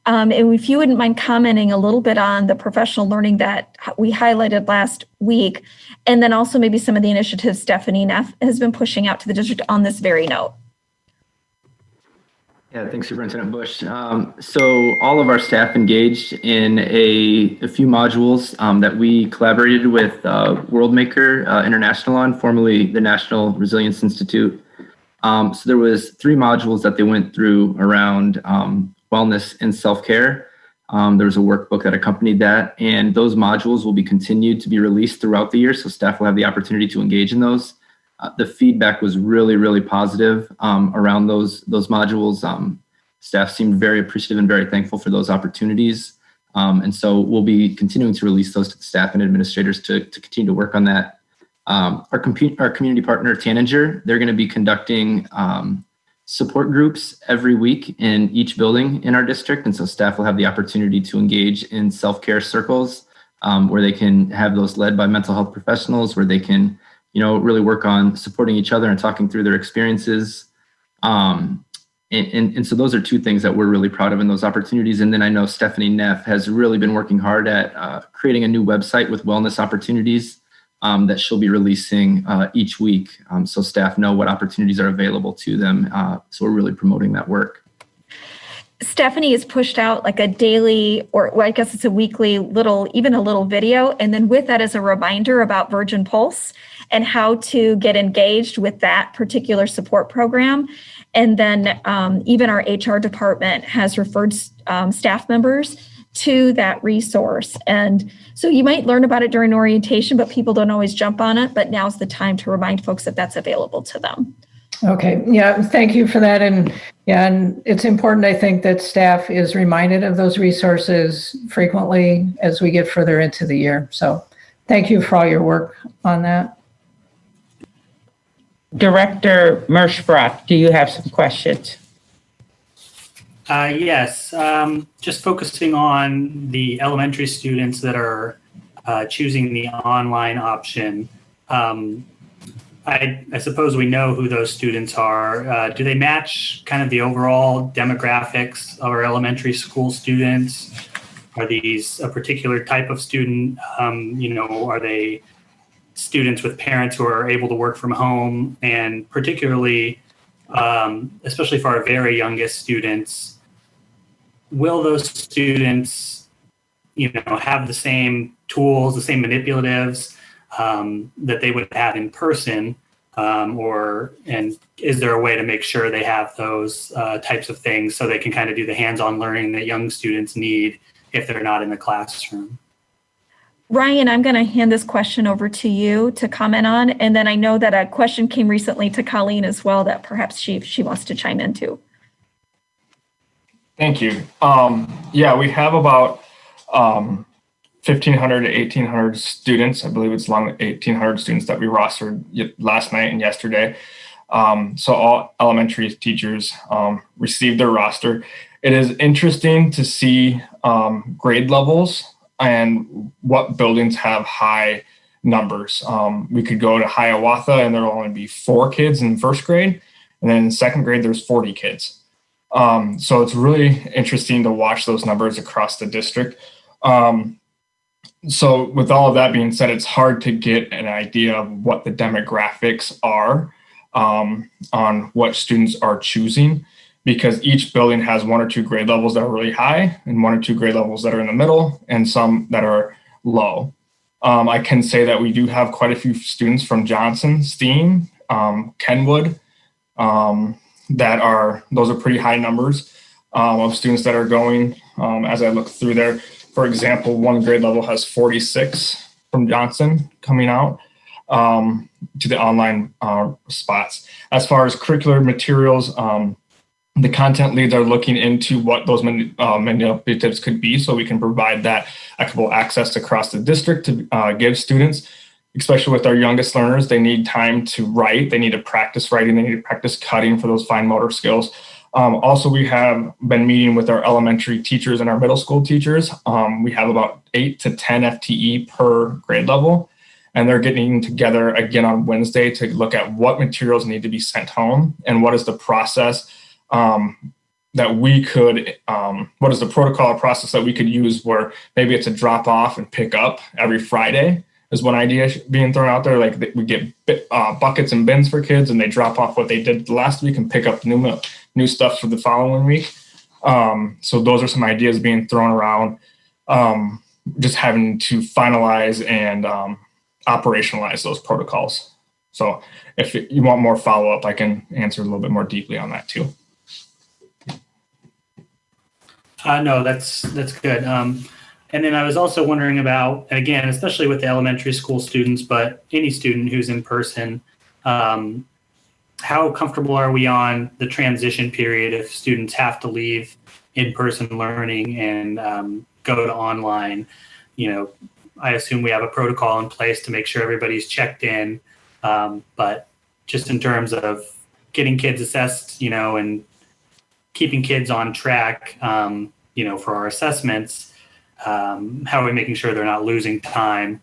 and if you wouldn't mind commenting a little bit on the professional learning that we highlighted last week, and then also maybe some of the initiatives Stephanie Neff has been pushing out to the district on this very note. Yeah, thanks, Superintendent Bush. So all of our staff engaged in a few modules that we collaborated with Worldmaker International on, formerly the National Resilience Institute. So there was 3 modules that they went through around wellness and self-care. There was a workbook that accompanied that, and those modules will be continued to be released throughout the year, so staff will have the opportunity to engage in those. The feedback was really, really positive around those modules. Staff seemed very appreciative and very thankful for those opportunities. And so we'll be continuing to release those to the staff and administrators to continue to work on that. Our community partner, Taninger, they're going to be conducting support groups every week in each building in our district. And so staff will have the opportunity to engage in self-care circles where they can have those led by mental health professionals, where they can, really work on supporting each other and talking through their experiences. And so those are 2 things that we're really proud of in those opportunities. And then I know Stephanie Neff has really been working hard at creating a new website with wellness opportunities that she'll be releasing each week, so staff know what opportunities are available to them. So we're really promoting that work. Stephanie has pushed out like a daily, or well, I guess it's a weekly even a little video. And then with that is a reminder about Virgin Pulse and how to get engaged with that particular support program. And then even our HR department has referred staff members to that resource. And so you might learn about it during orientation, but people don't always jump on it. But now's the time to remind folks that that's available to them. Okay, yeah, thank you for that. And it's important, I think, that staff is reminded of those resources frequently as we get further into the year. So thank you for all your work on that. Director Merschbrock, do you have some questions? Yes, just focusing on the elementary students that are choosing the online option. I suppose we know who those students are. Do they match kind of the overall demographics of our elementary school students? Are these a particular type of student? Are they students with parents who are able to work from home? And particularly, especially for our very youngest students, will those students, have the same tools, the same manipulatives that they would have in person, and is there a way to make sure they have those types of things so they can kind of do the hands-on learning that young students need if they're not in the classroom? Ryan, I'm going to hand this question over to you to comment on. And then I know that a question came recently to Colleen as well that perhaps she wants to chime into. Thank you. We have about 1,500 to 1,800 students. I believe it's along with 1,800 students that we rostered last night and yesterday. So all elementary teachers received their roster. It is interesting to see grade levels and what buildings have high numbers. We could go to Hiawatha and there'll only be 4 kids in first grade. And then in second grade, there's 40 kids. So it's really interesting to watch those numbers across the district. So with all of that being said, it's hard to get an idea of what the demographics are on what students are choosing, because each building has 1 or 2 grade levels that are really high and 1 or 2 grade levels that are in the middle and some that are low. I can say that we do have quite a few students from Johnson, Steen, Kenwood, those are pretty high numbers of students that are going as I look through there. For example, 1 grade level has 46 from Johnson coming out to the online spots. As far as curricular materials, the content leads are looking into what those manipulatives could be so we can provide that equitable access across the district to give students, especially with our youngest learners. They need time to write, they need to practice writing, they need to practice cutting for those fine motor skills. Also, we have been meeting with our elementary teachers and our middle school teachers. We have about 8 to 10 FTE per grade level. and they're getting together again on Wednesday to look at what materials need to be sent home and what is the process that we could, what is the protocol or process that we could use where maybe it's a drop off and pick up every Friday is one idea being thrown out there. Like we get buckets and bins for kids and they drop off what they did last week and pick up new stuff for the following week. So those are some ideas being thrown around, just having to finalize and operationalize those protocols. So if you want more follow-up, I can answer a little bit more deeply on that too. No, that's good. And then I was also wondering about, again, especially with the elementary school students, but any student who's in person, how comfortable are we on the transition period if students have to leave in-person learning and go to online? You know, I assume we have a protocol in place to make sure everybody's checked in, but just in terms of getting kids assessed, you know, and keeping kids on track, you know, for our assessments, how are we making sure they're not losing time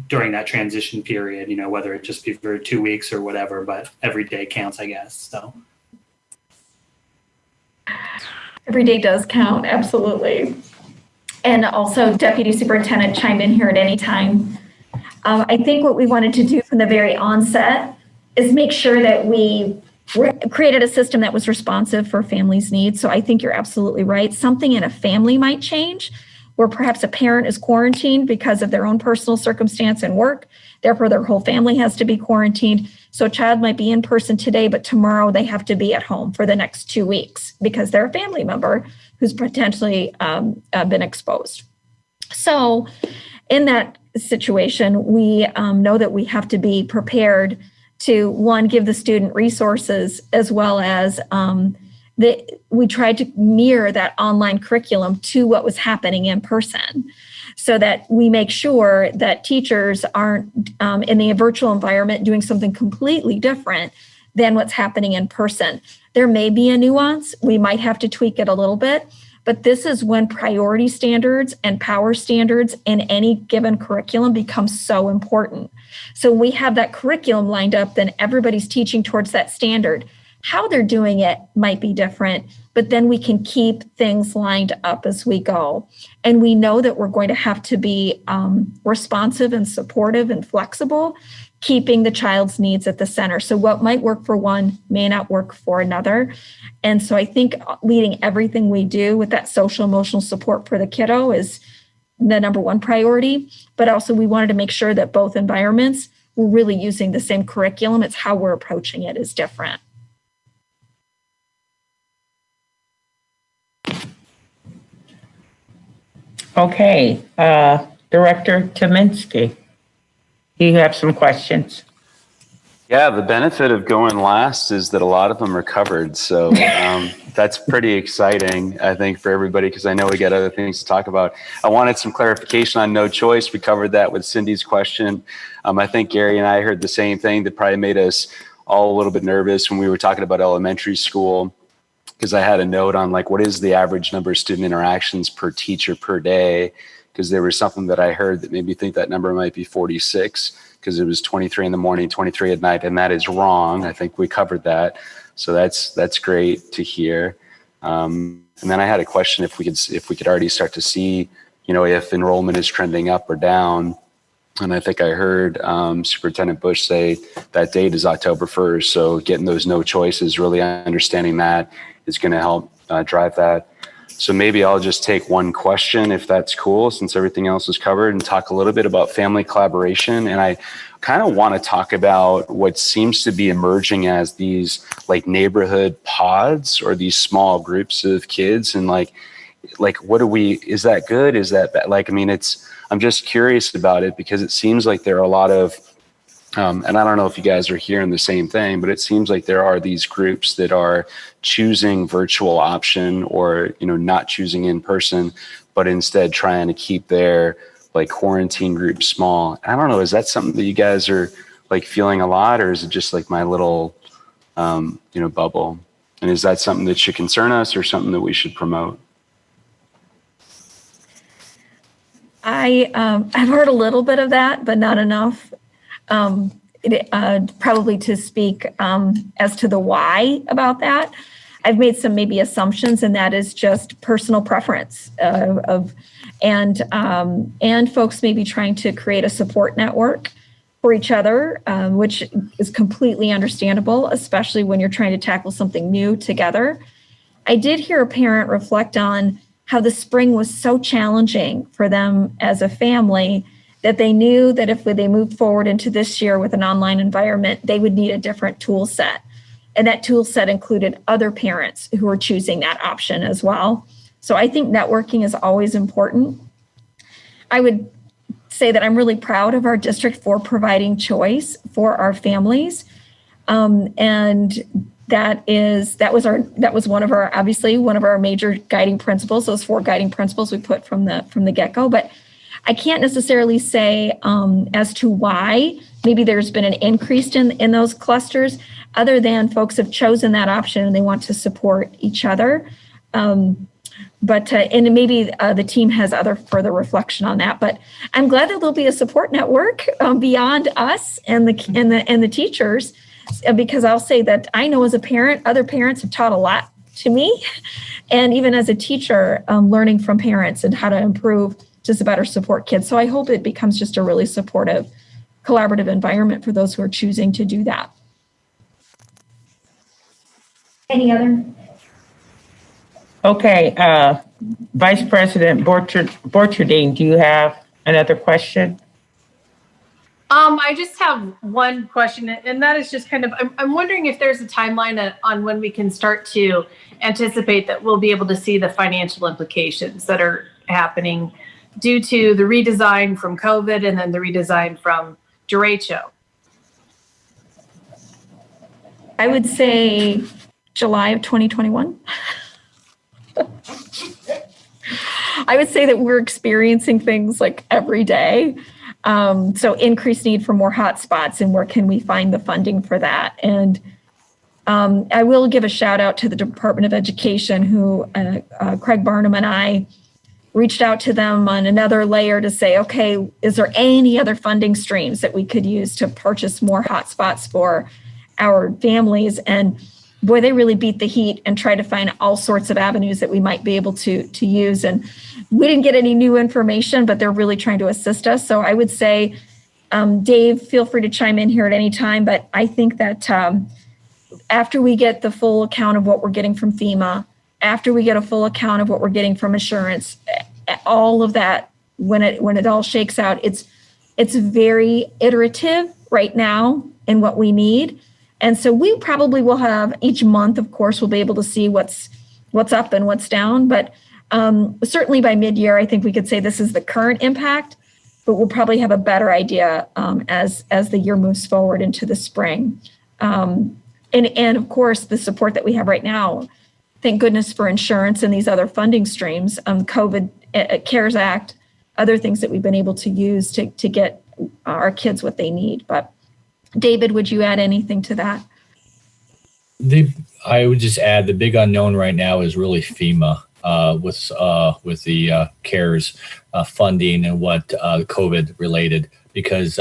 during that transition period, you know, whether it just be for 2 weeks or whatever, but every day counts, I guess. So Every day does count, absolutely. And also Deputy Superintendent chime in here at any time. I think what we wanted to do from the very onset is make sure that we created a system that was responsive for families' needs. So I think you're absolutely right. Something in a family might change, where perhaps a parent is quarantined because of their own personal circumstance and work. Therefore, their whole family has to be quarantined. So a child might be in person today, but tomorrow they have to be at home for the next 2 weeks because they're a family member who's potentially been exposed. So in that situation, we know that we have to be prepared to, one, give the student resources, as well as we tried to mirror that online curriculum to what was happening in person, so that we make sure that teachers aren't in the virtual environment doing something completely different than what's happening in person. There may be a nuance. We might have to tweak it a little bit, but this is when priority standards and power standards in any given curriculum become so important. So when we have that curriculum lined up, then everybody's teaching towards that standard. How they're doing it might be different, but then we can keep things lined up as we go. And we know that we're going to have to be responsive and supportive and flexible, keeping the child's needs at the center. So what might work for one may not work for another. And so I think leading everything we do with that social emotional support for the kiddo is the number one priority. But also we wanted to make sure that both environments were really using the same curriculum. It's how we're approaching it is different. Okay, Director Tominski, do you have some questions? Yeah, the benefit of going last is that a lot of them are covered. So that's pretty exciting, I think, for everybody, because I know we got other things to talk about. I wanted some clarification on no choice. We covered that with Cindy's question. I think Gary and I heard the same thing that probably made us all a little bit nervous when we were talking about elementary school, because I had a note on like, what is the average number of student interactions per teacher per day? Because there was something that I heard that made me think that number might be 46, because it was 23 in the morning, 23 at night, and that is wrong. I think we covered that. So that's great to hear. And then I had a question if we could already start to see, you know, if enrollment is trending up or down. And I think I heard Superintendent Bush say that date is October 1st. So getting those no choices, really understanding that is going to help drive that. So maybe I'll just take one question, if that's cool, since everything else is covered, and talk a little bit about family collaboration. And I kind of want to talk about what seems to be emerging as these like neighborhood pods or these small groups of kids. And like what is that good? Is that bad? Like, I mean, I'm just curious about it, because it seems like there are a lot of, and I don't know if you guys are hearing the same thing, but it seems like there are these groups that are choosing virtual option, or, you know, not choosing in person, but instead trying to keep their like quarantine group small. I don't know. Is that something that you guys are like feeling a lot, or is it just like my little, you know, bubble? And is that something that should concern us or something that we should promote? I've heard a little bit of that, but not enough. Probably to speak as to the why about that. I've made some maybe assumptions, and that is just personal preference and folks maybe trying to create a support network for each other, which is completely understandable, especially when you're trying to tackle something new together. I did hear a parent reflect on how the spring was so challenging for them as a family that they knew that if they moved forward into this year with an online environment, they would need a different tool set. And that tool set included other parents who were choosing that option as well. So I think networking is always important. I would say that I'm really proud of our district for providing choice for our families. And that was one of our major guiding principles, those 4 guiding principles we put from the get-go. But I can't necessarily say as to why maybe there's been an increase in those clusters, other than folks have chosen that option and they want to support each other. And maybe the team has other further reflection on that. But I'm glad that there'll be a support network beyond us and the teachers, because I'll say that I know as a parent, other parents have taught a lot to me, and even as a teacher, learning from parents and how to improve just to better support kids. So I hope it becomes just a really supportive, collaborative environment for those who are choosing to do that. Any other? Okay, Vice President Borcherding, do you have another question? I just have one question, and that is just kind of, I'm wondering if there's a timeline on when we can start to anticipate that we'll be able to see the financial implications that are happening due to the redesign from COVID and then the redesign from derecho. I would say July of 2021. I would say that we're experiencing things like every day. So increased need for more hotspots, and where can we find the funding for that? And I will give a shout out to the Department of Education, who Craig Barnum and I reached out to them on another layer to say, okay, is there any other funding streams that we could use to purchase more hotspots for our families? And boy, they really beat the heat and tried to find all sorts of avenues that we might be able to use. And we didn't get any new information, but they're really trying to assist us. So I would say, Dave, feel free to chime in here at any time, but I think that after we get the full account of what we're getting from FEMA, after we get a full account of what we're getting from insurance, all of that, when it all shakes out, it's very iterative right now in what we need. And so we probably will have each month, of course, we'll be able to see what's up and what's down. But certainly by mid-year, I think we could say this is the current impact, but we'll probably have a better idea as the year moves forward into the spring. And of course, the support that we have right now, thank goodness for insurance and these other funding streams, COVID, CARES Act, other things that we've been able to use to get our kids what they need. But David, would you add anything to that? I would just add the big unknown right now is really FEMA with the CARES funding and what COVID related, because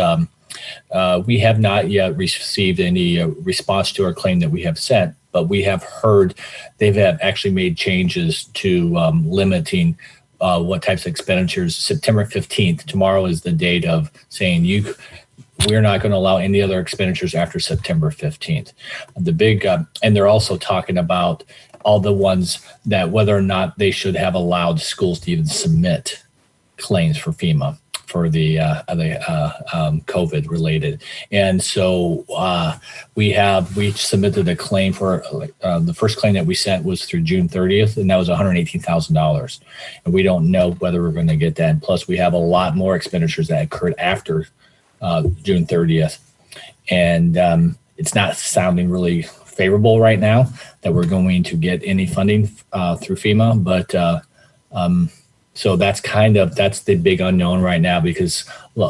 we have not yet received any response to our claim that we have sent, but we have heard they've actually made changes to limiting what types of expenditures. September 15th, tomorrow is the date of saying we're not going to allow any other expenditures after September 15th. The big, and they're also talking about all the ones that whether or not they should have allowed schools to even submit claims for FEMA for the COVID related. And so we submitted a claim for the first claim that we sent was through June 30th, and that was $118,000. And we don't know whether we're going to get that. And plus we have a lot more expenditures that occurred after June 30th. And it's not sounding really favorable right now that we're going to get any funding through FEMA, but so that's the big unknown right now, because a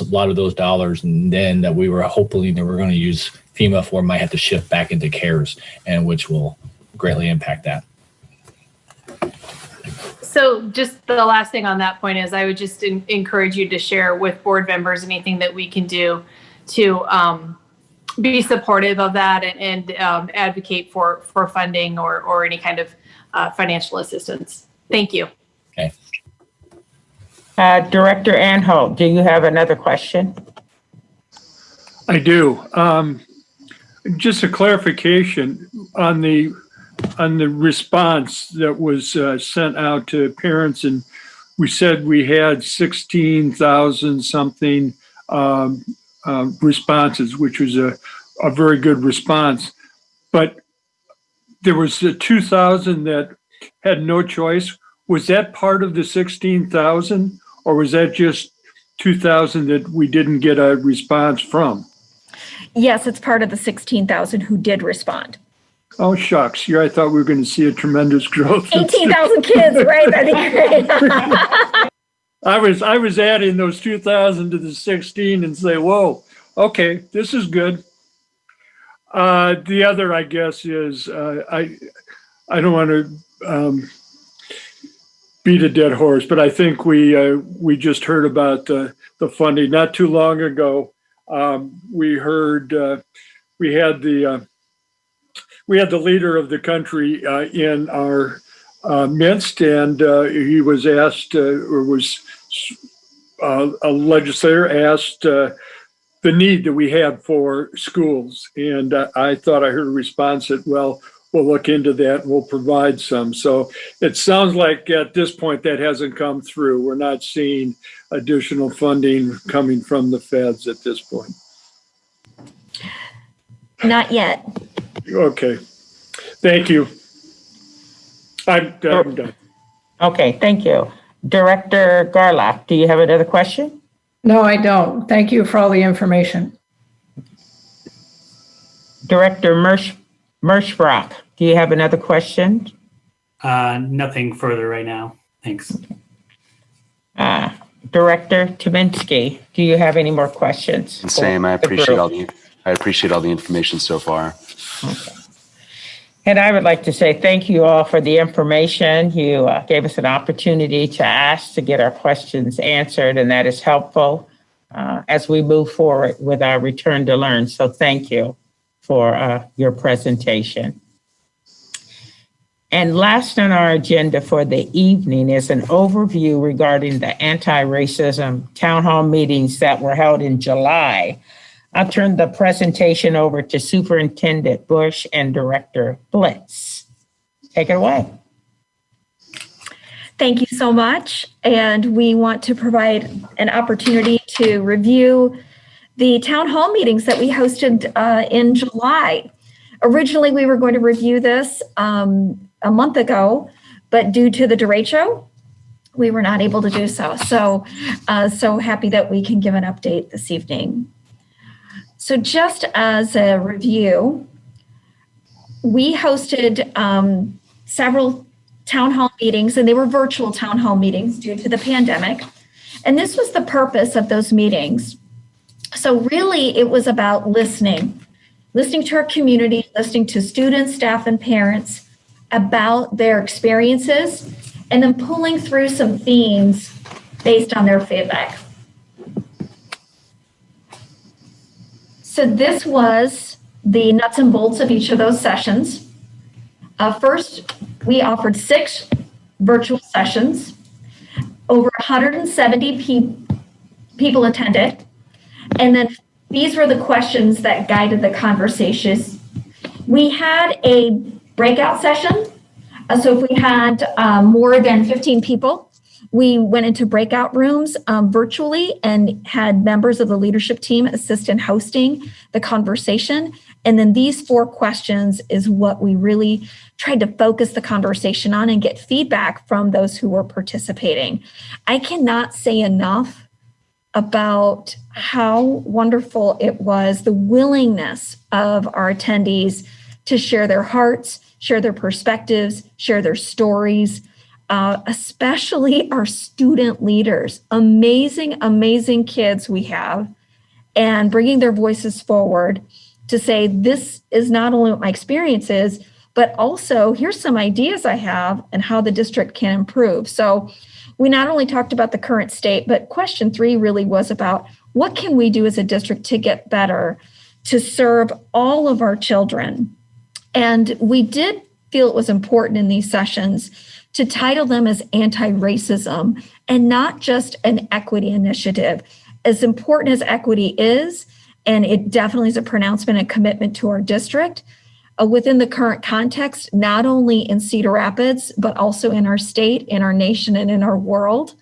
lot of those dollars and then that we were hoping that we're going to use FEMA for might have to shift back into CARES, and which will greatly impact that. So just the last thing on that point is I would just encourage you to share with board members anything that we can do to be supportive of that and advocate for funding or any kind of financial assistance. Thank you. Okay. Director Anholt, do you have another question? I do. Just a clarification on the response that was sent out to parents, and we said we had 16,000 something responses, which was a very good response. But there was 2,000 that had no choice. Was that part of the 16,000, or was that just 2,000 that we didn't get a response from? Yes, it's part of the 16,000 who did respond. Oh, shucks. I thought we were going to see a tremendous growth. 18,000 kids, right? I think. I was adding those 2,000 to the 16 and say, whoa, okay, this is good. The other, I guess, is I don't want to beat a dead horse, but I think we just heard about the funding not too long ago. We heard we had the leader of the country in our midst, and he was asked, or was a legislator asked the need that we had for schools. And I thought I heard a response that, well, we'll look into that and we'll provide some. So it sounds like at this point that hasn't come through. We're not seeing additional funding coming from the feds at this point. Not yet. Okay. Thank you. I'm done. Okay, thank you. Director Garlock, do you have another question? No, I don't. Thank you for all the information. Director Merschbrock, do you have another question? Nothing further right now. Thanks. Director Tominski, do you have any more questions? Same. I appreciate all the information so far. Okay. And I would like to say thank you all for the information. You gave us an opportunity to ask, to get our questions answered, and that is helpful as we move forward with our return to learn. So thank you for your presentation. And last on our agenda for the evening is an overview regarding the anti-racism town hall meetings that were held in July. I'll turn the presentation over to Superintendent Bush and Director Blitz. Take it away. Thank you so much. And we want to provide an opportunity to review the town hall meetings that we hosted in July. Originally, we were going to review this a month ago, but due to the derecho, we were not able to do so. So happy that we can give an update this evening. So just as a review, we hosted several town hall meetings, and they were virtual town hall meetings due to the pandemic. And this was the purpose of those meetings. So really, it was about listening to our community, listening to students, staff, and parents about their experiences, and then pulling through some themes based on their feedback. So this was the nuts and bolts of each of those sessions. First, we offered 6 virtual sessions. Over 170 people attended. And then these were the questions that guided the conversations. We had a breakout session. So if we had more than 15 people, we went into breakout rooms virtually and had members of the leadership team assist in hosting the conversation. And then these 4 questions is what we really tried to focus the conversation on and get feedback from those who were participating. I cannot say enough about how wonderful it was, the willingness of our attendees to share their hearts, share their perspectives, share their stories, especially our student leaders. Amazing, amazing kids we have, and bringing their voices forward to say, this is not only what my experience is, but also here's some ideas I have and how the district can improve. So we not only talked about the current state, but question 3 really was about what can we do as a district to get better to serve all of our children. And we did feel it was important in these sessions to title them as anti-racism and not just an equity initiative. As important as equity is, and it definitely is a pronouncement and commitment to our district, within the current context, not only in Cedar Rapids, but also in our state, in our nation, and in our world,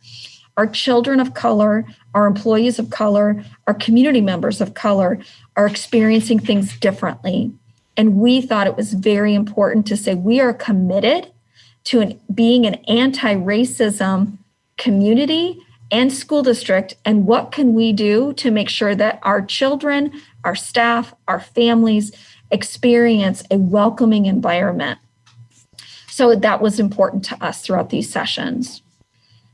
our children of color, our employees of color, our community members of color are experiencing things differently. And we thought it was very important to say we are committed to being an anti-racism community and school district, and what can we do to make sure that our children, our staff, our families experience a welcoming environment. So that was important to us throughout these sessions.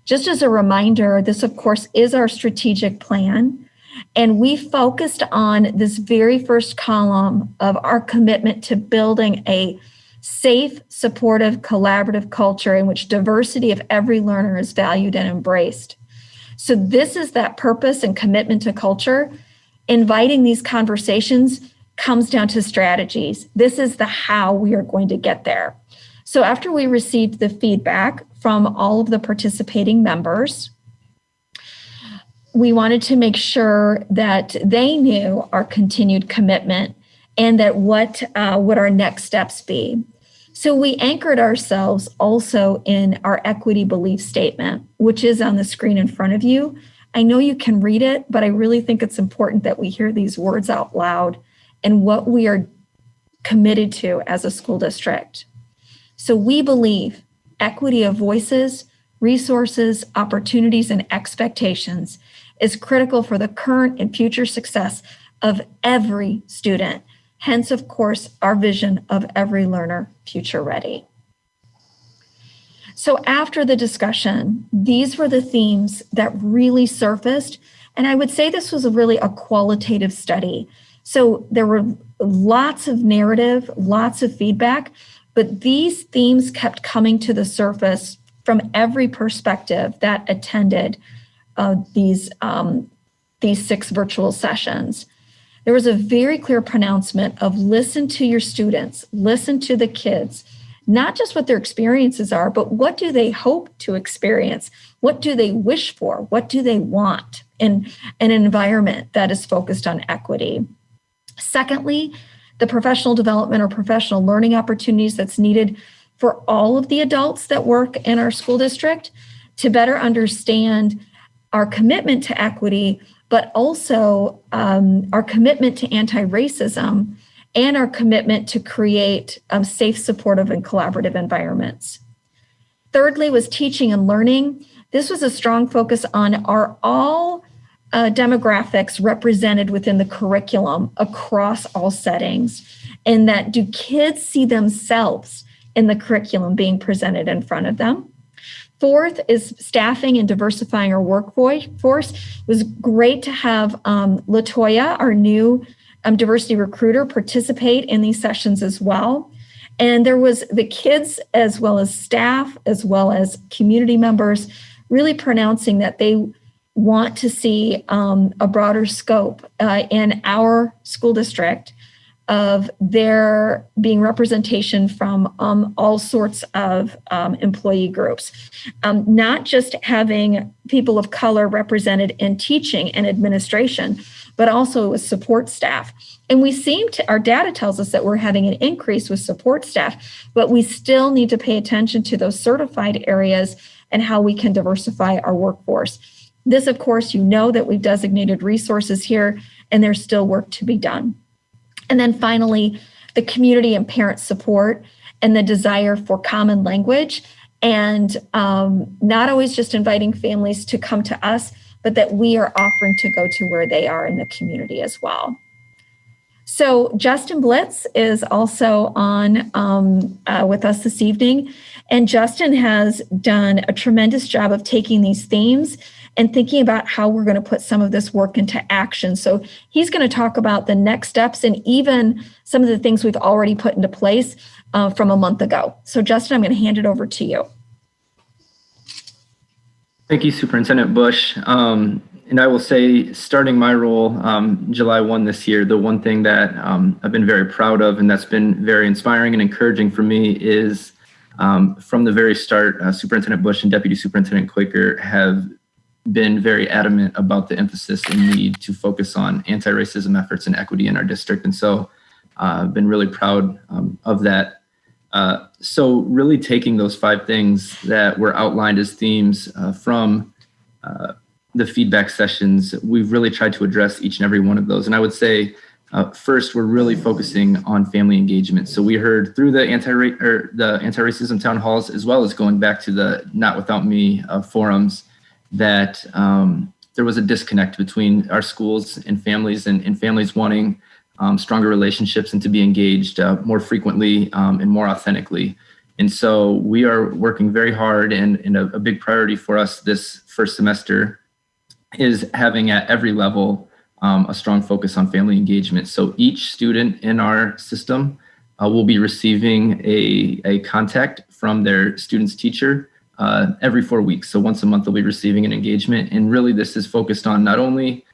Just as a reminder, this of course is our strategic plan, and we focused on this very first column of our commitment to building a safe, supportive, collaborative culture in which diversity of every learner is valued and embraced. So this is that purpose and commitment to culture. Inviting these conversations comes down to strategies. This is the how we are going to get there. So after we received the feedback from all of the participating members, we wanted to make sure that they knew our continued commitment and that what would our next steps be. So we anchored ourselves also in our equity belief statement, which is on the screen in front of you. I know you can read it, but I really think it's important that we hear these words out loud and what we are committed to as a school district. So we believe equity of voices, resources, opportunities, and expectations is critical for the current and future success of every student. Hence, of course, our vision of every learner future ready. So after the discussion, these were the themes that really surfaced. And I would say this was really a qualitative study. So there were lots of narrative, lots of feedback, but these themes kept coming to the surface from every perspective that attended these 6 virtual sessions. There was a very clear pronouncement of listen to your students, listen to the kids, not just what their experiences are, but what do they hope to experience? What do they wish for? What do they want in an environment that is focused on equity? Secondly, the professional development or professional learning opportunities that's needed for all of the adults that work in our school district to better understand our commitment to equity, but also our commitment to anti-racism and our commitment to create safe, supportive, and collaborative environments. Thirdly was teaching and learning. This was a strong focus on are all demographics represented within the curriculum across all settings, and that do kids see themselves in the curriculum being presented in front of them. Fourth is staffing and diversifying our workforce. It was great to have Latoya, our new diversity recruiter, participate in these sessions as well. And there was the kids as well as staff, as well as community members, really pronouncing that they want to see a broader scope in our school district of there being representation from all sorts of employee groups, not just having people of color represented in teaching and administration, but also with support staff. And we seem to, our data tells us that we're having an increase with support staff, but we still need to pay attention to those certified areas and how we can diversify our workforce. This, of course, you know that we've designated resources here and there's still work to be done. And then finally, the community and parent support and the desire for common language and not always just inviting families to come to us, but that we are offering to go to where they are in the community as well. So Justin Blitz is also on with us this evening. And Justin has done a tremendous job of taking these themes and thinking about how we're going to put some of this work into action. So he's going to talk about the next steps and even some of the things we've already put into place from a month ago. So Justin, I'm going to hand it over to you. Thank you, Superintendent Bush. And I will say, starting my role July 1 this year, the one thing that I've been very proud of and that's been very inspiring and encouraging for me is from the very start, Superintendent Bush and Deputy Superintendent Quaker have been very adamant about the emphasis and need to focus on anti-racism efforts and equity in our district. And so I've been really proud of that. So really taking those 5 things that were outlined as themes from the feedback sessions, we've really tried to address each and every one of those. And I would say, first, we're really focusing on family engagement. So we heard through the anti-racism town halls, as well as going back to the Not Without Me forums, that there was a disconnect between our schools and families wanting stronger relationships and to be engaged more frequently and more authentically. And so we are working very hard, and a big priority for us this first semester is having at every level a strong focus on family engagement. So each student in our system will be receiving a contact from their student's teacher every 4 weeks. So once a month, they'll be receiving an engagement. And really, this is focused on not only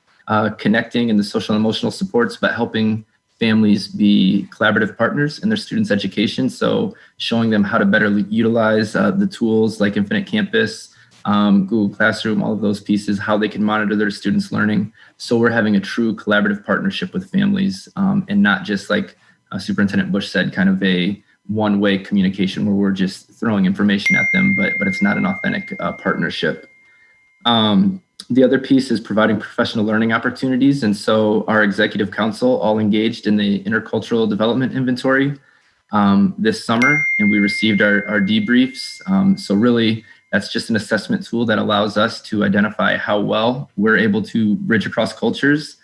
connecting and the social and emotional supports, but helping families be collaborative partners in their students' education. So showing them how to better utilize the tools like Infinite Campus, Google Classroom, all of those pieces, how they can monitor their students' learning. So we're having a true collaborative partnership with families and not just like Superintendent Bush said, kind of a one-way communication where we're just throwing information at them, but it's not an authentic partnership. The other piece is providing professional learning opportunities. And so our executive council all engaged in the intercultural development inventory this summer, and we received our debriefs. So really, that's just an assessment tool that allows us to identify how well we're able to bridge across cultures.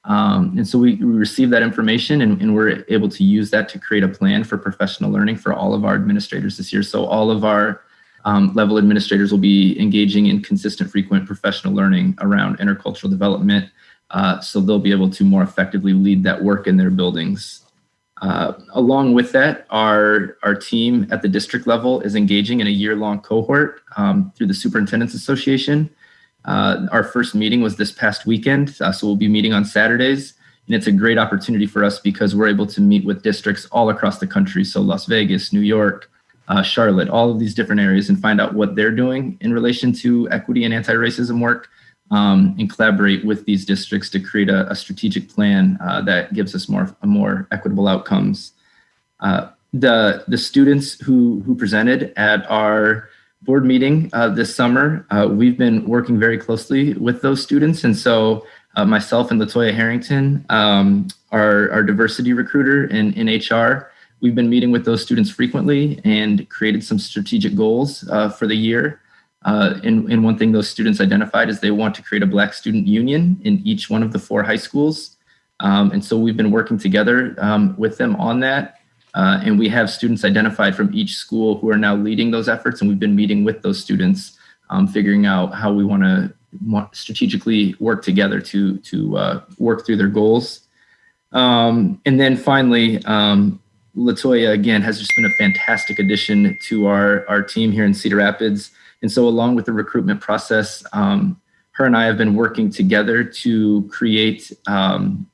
And so we received that information and we're able to use that to create a plan for professional learning for all of our administrators this year. So all of our level administrators will be engaging in consistent, frequent professional learning around intercultural development. So they'll be able to more effectively lead that work in their buildings. Along with that, our team at the district level is engaging in a year-long cohort through the Superintendents Association. Our first meeting was this past weekend, so we'll be meeting on Saturdays. And it's a great opportunity for us because we're able to meet with districts all across the country. So Las Vegas, New York, Charlotte, all of these different areas, and find out what they're doing in relation to equity and anti-racism work, and collaborate with these districts to create a strategic plan that gives us more equitable outcomes. The students who presented at our board meeting this summer, we've been working very closely with those students. And so myself and Latoya Harrington, our diversity recruiter in HR, we've been meeting with those students frequently and created some strategic goals for the year. And one thing those students identified is they want to create a Black student union in each one of the 4 high schools. And so we've been working together with them on that. And we have students identified from each school who are now leading those efforts. And we've been meeting with those students, figuring out how we want to strategically work together to work through their goals. And then finally, Latoya, again, has just been a fantastic addition to our team here in Cedar Rapids. And so along with the recruitment process, her and I have been working together to create an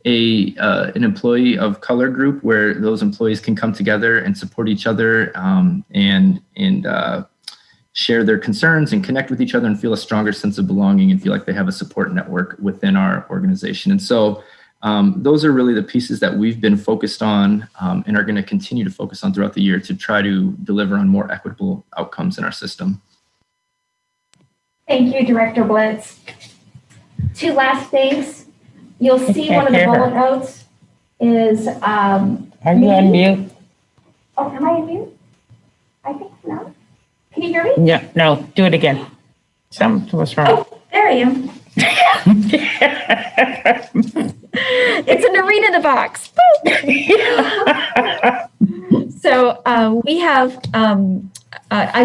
employee of color group where those employees can come together and support each other and share their concerns and connect with each other and feel a stronger sense of belonging and feel like they have a support network within our organization. And so those are really the pieces that we've been focused on and are going to continue to focus on throughout the year to try to deliver on more equitable outcomes in our system. Thank you, Director Blitz. 2 last things. You'll see one of the bullet notes is. Are you on mute? Oh, am I on mute? I think no. Can you hear me? Yeah, no, do it again. Something was wrong. Oh, there I am. It's an arena in a box. So we have,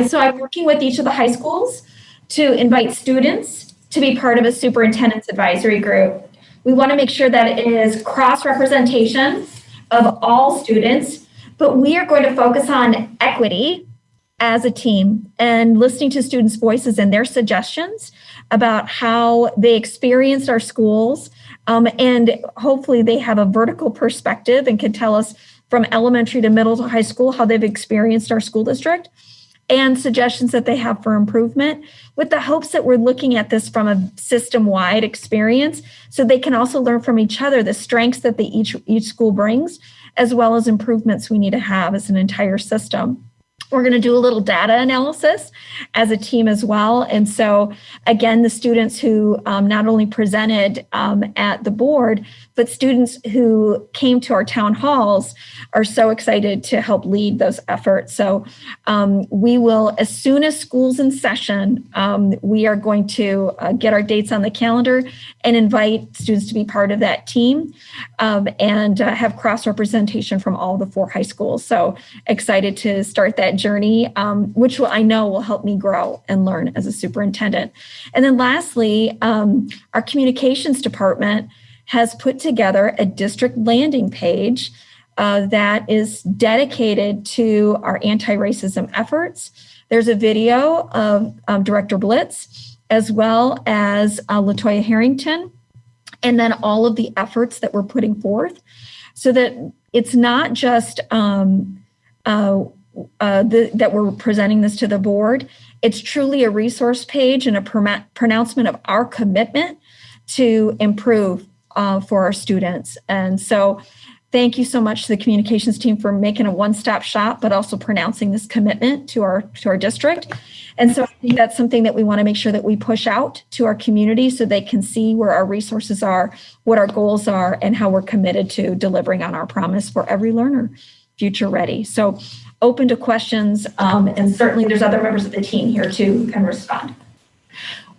so I'm working with each of the high schools to invite students to be part of a superintendent's advisory group. We want to make sure that it is cross-representation of all students, but we are going to focus on equity as a team and listening to students' voices and their suggestions about how they experienced our schools. And hopefully they have a vertical perspective and can tell us from elementary to middle to high school how they've experienced our school district and suggestions that they have for improvement, with the hopes that we're looking at this from a system-wide experience so they can also learn from each other the strengths that each school brings, as well as improvements we need to have as an entire system. We're going to do a little data analysis as a team as well. And so, again, the students who not only presented at the board, but students who came to our town halls are so excited to help lead those efforts. So we will, as soon as school's in session, we are going to get our dates on the calendar and invite students to be part of that team and have cross-representation from all the 4 high schools. So excited to start that journey, which I know will help me grow and learn as a superintendent. And then lastly, our communications department has put together a district landing page that is dedicated to our anti-racism efforts. There's a video of Director Blitz, as well as LaToya Harrington, and then all of the efforts that we're putting forth, so that it's not just that we're presenting this to the board. It's truly a resource page and a pronouncement of our commitment to improve for our students. And so thank you so much to the communications team for making a one-stop shop, but also pronouncing this commitment to our district. And so I think that's something that we want to make sure that we push out to our community so they can see where our resources are, what our goals are, and how we're committed to delivering on our promise for every learner, future ready. So open to questions, and certainly there's other members of the team here too who can respond.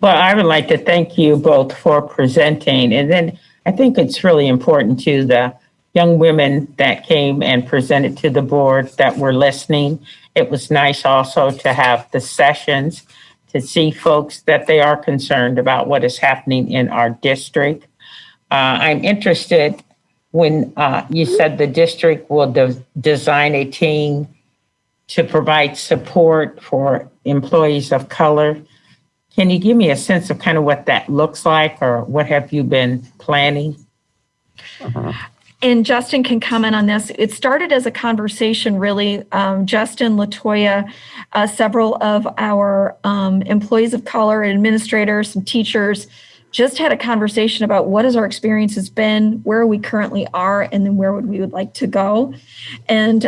Well, I would like to thank you both for presenting. And then I think it's really important to the young women that came and presented to the board that were listening. It was nice also to have the sessions to see folks that they are concerned about what is happening in our district. I'm interested when you said the district will design a team to provide support for employees of color. Can you give me a sense of kind of what that looks like, or what have you been planning? And Justin can comment on this. It started as a conversation, really. Justin, LaToya, several of our employees of color, administrators, some teachers, just had a conversation about what has our experience has been, where we currently are, and then where we would like to go. And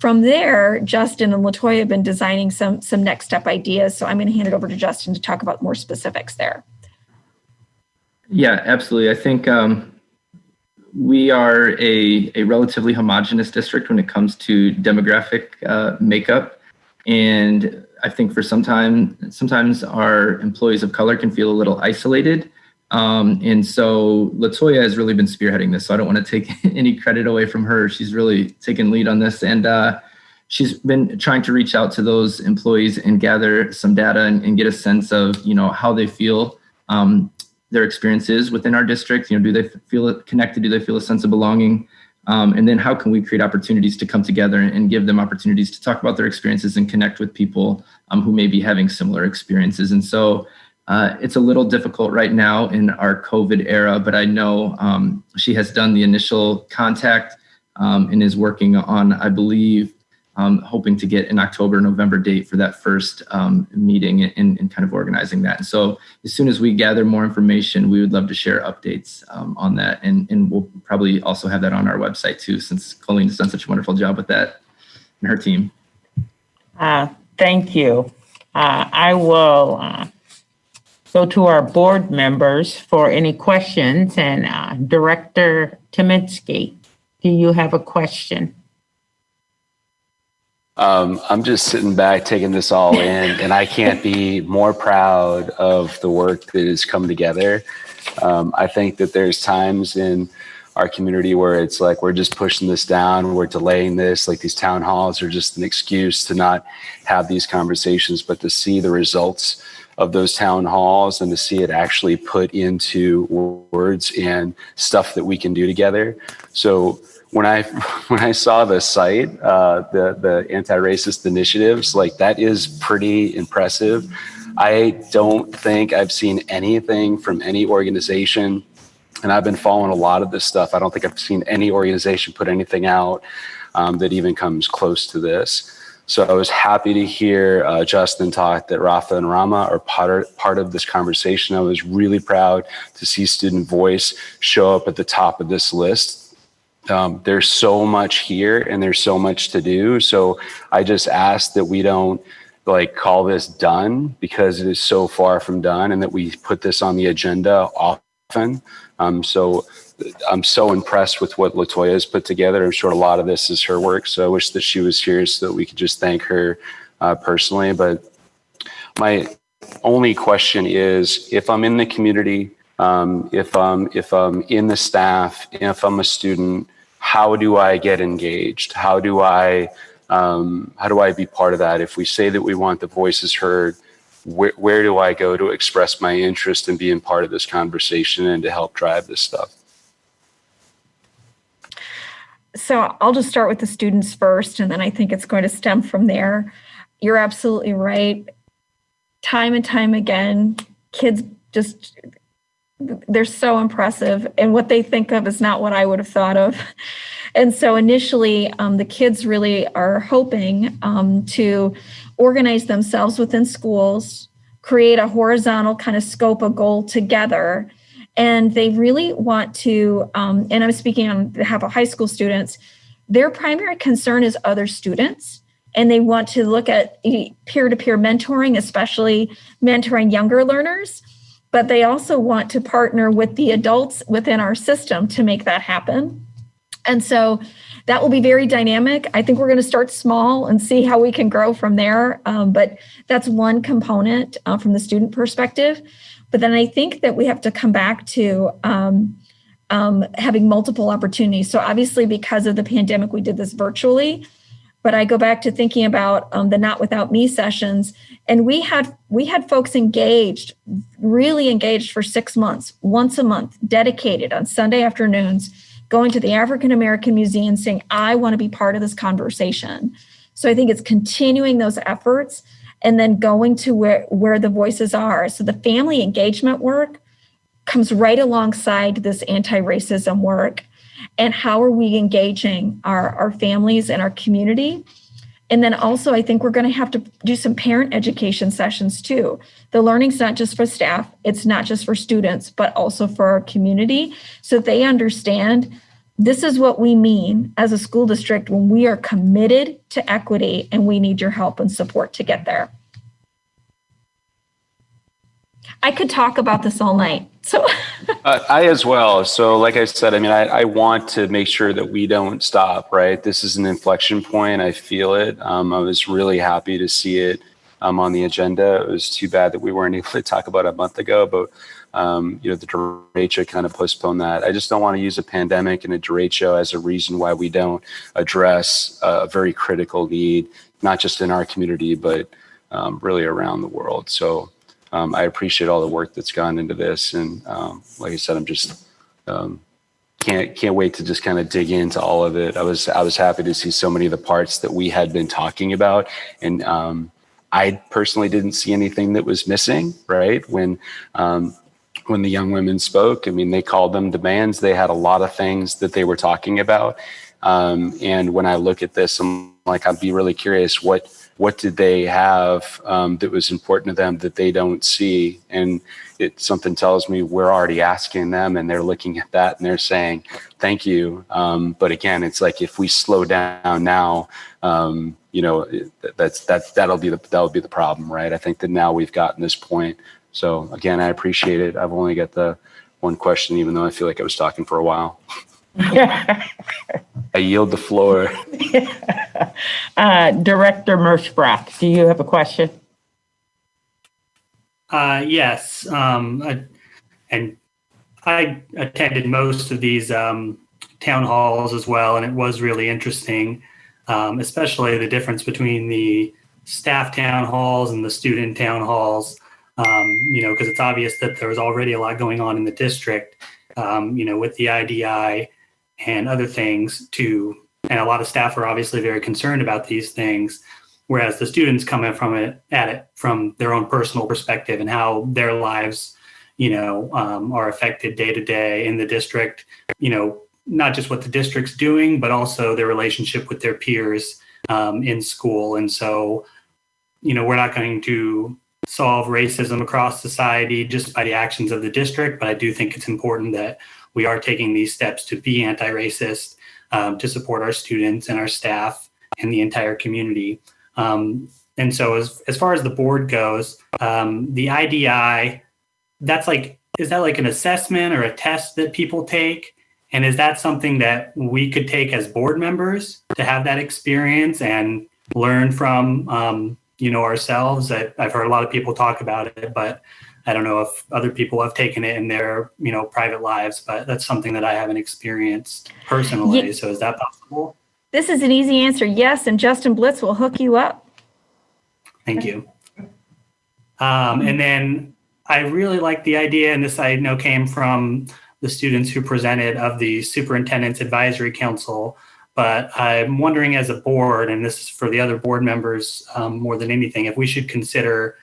from there, Justin and LaToya have been designing some next step ideas. So I'm going to hand it over to Justin to talk about more specifics there. Yeah, absolutely. I think we are a relatively homogenous district when it comes to demographic makeup. And I think for sometimes our employees of color can feel a little isolated. And so LaToya has really been spearheading this. So I don't want to take any credit away from her. She's really taken lead on this. And she's been trying to reach out to those employees and gather some data and get a sense of, how they feel their experiences within our district. Do they feel connected? Do they feel a sense of belonging? And then how can we create opportunities to come together and give them opportunities to talk about their experiences and connect with people who may be having similar experiences. And so it's a little difficult right now in our COVID era, but I know she has done the initial contact and is working on, I believe, hoping to get an October, November date for that first meeting and kind of organizing that. And so as soon as we gather more information, we would love to share updates on that. And we'll probably also have that on our website too, since Colleen has done such a wonderful job with that and her team. Thank you. I will go to our board members for any questions. And Director Tominski, do you have a question? I'm just sitting back, taking this all in, and I can't be more proud of the work that has come together. I think that there's times in our community where it's like, we're just pushing this down, we're delaying this, like these town halls are just an excuse to not have these conversations, but to see the results of those town halls and to see it actually put into words and stuff that we can do together. So when I saw the site, the anti-racist initiatives, like that is pretty impressive. I don't think I've seen anything from any organization, and I've been following a lot of this stuff. I don't think I've seen any organization put anything out that even comes close to this. So I was happy to hear Justin talk that Rafa and Rama are part of this conversation. I was really proud to see student voice show up at the top of this list. There's so much here and there's so much to do. So I just ask that we don't like call this done, because it is so far from done, and that we put this on the agenda often. So I'm so impressed with what Latoya has put together. I'm sure a lot of this is her work, so I wish that she was here so that we could just thank her personally. But my only question is, if I'm in the community, if I'm in the staff, if I'm a student, how do I get engaged? How do I be part of that? If we say that we want the voices heard, where do I go to express my interest in being part of this conversation and to help drive this stuff? So I'll just start with the students first, and then I think it's going to stem from there. You're absolutely right. Time and time again, kids just, they're so impressive, and what they think of is not what I would have thought of. And so initially, the kids really are hoping to organize themselves within schools, create a horizontal kind of scope, a goal together. And they really want to, and I'm speaking on behalf of high school students, their primary concern is other students. And they want to look at peer-to-peer mentoring, especially mentoring younger learners. But they also want to partner with the adults within our system to make that happen. And so that will be very dynamic. I think we're going to start small and see how we can grow from there. But that's one component from the student perspective. But then I think that we have to come back to having multiple opportunities. So obviously, because of the pandemic, we did this virtually. But I go back to thinking about the Not Without Me sessions, and we had folks engaged, really engaged for 6 months, once a month, dedicated on Sunday afternoons, going to the African American Museum, saying, I want to be part of this conversation. So I think it's continuing those efforts and then going to where the voices are. So the family engagement work comes right alongside this anti-racism work. And how are we engaging our families and our community? And then also, I think we're going to have to do some parent education sessions too. The learning's not just for staff, it's not just for students, but also for our community, so they understand this is what we mean as a school district when we are committed to equity, and we need your help and support to get there. I could talk about this all night. So I as well. So like I said, I mean, I want to make sure that we don't stop, right? This is an inflection point. I feel it. I was really happy to see it on the agenda. It was too bad that we weren't able to talk about it a month ago, but the derecho kind of postponed that. I just don't want to use a pandemic and a derecho as a reason why we don't address a very critical need, not just in our community, but really around the world. So I appreciate all the work that's gone into this, and like I said, I'm just can't wait to just kind of dig into all of it. I was happy to see so many of the parts that we had been talking about, and I personally didn't see anything that was missing. Right when the young women spoke, I mean, they called them demands. They had a lot of things that they were talking about, and when I look at this, I'm like, I'd be really curious what did they have that was important to them that they don't see? And something tells me we're already asking them, and they're looking at that and they're saying, thank you. But again, it's like, if we slow down now, that'll be the problem, right? I think that now we've gotten this point. So again, I appreciate it. I've only got the one question, even though I feel like I was talking for a while. I yield the floor. Director Merschbrock, do you have a question? Yes. And I attended most of these town halls as well, and it was really interesting, especially the difference between the staff town halls and the student town halls, because it's obvious that there was already a lot going on in the district, with the IDI and other things and a lot of staff are obviously very concerned about these things, whereas the students come at it from their own personal perspective and how their lives, are affected day to day in the district, not just what the district's doing, but also their relationship with their peers in school. And so, we're not going to solve racism across society just by the actions of the district, but I do think it's important that we are taking these steps to be anti-racist, to support our students and our staff and the entire community. And so as far as the board goes, the IDI, is that like an assessment or a test that people take? And is that something that we could take as board members to have that experience and learn from, ourselves? I've heard a lot of people talk about it, but I don't know if other people have taken it in their, private lives, but that's something that I haven't experienced personally. So is that possible? This is an easy answer. Yes. And Justin Blitz will hook you up. Thank you. And then I really like the idea, and this I know came from the students who presented, of the Superintendents Advisory Council. But I'm wondering, as a board, and this is for the other board members more than anything, if we should consider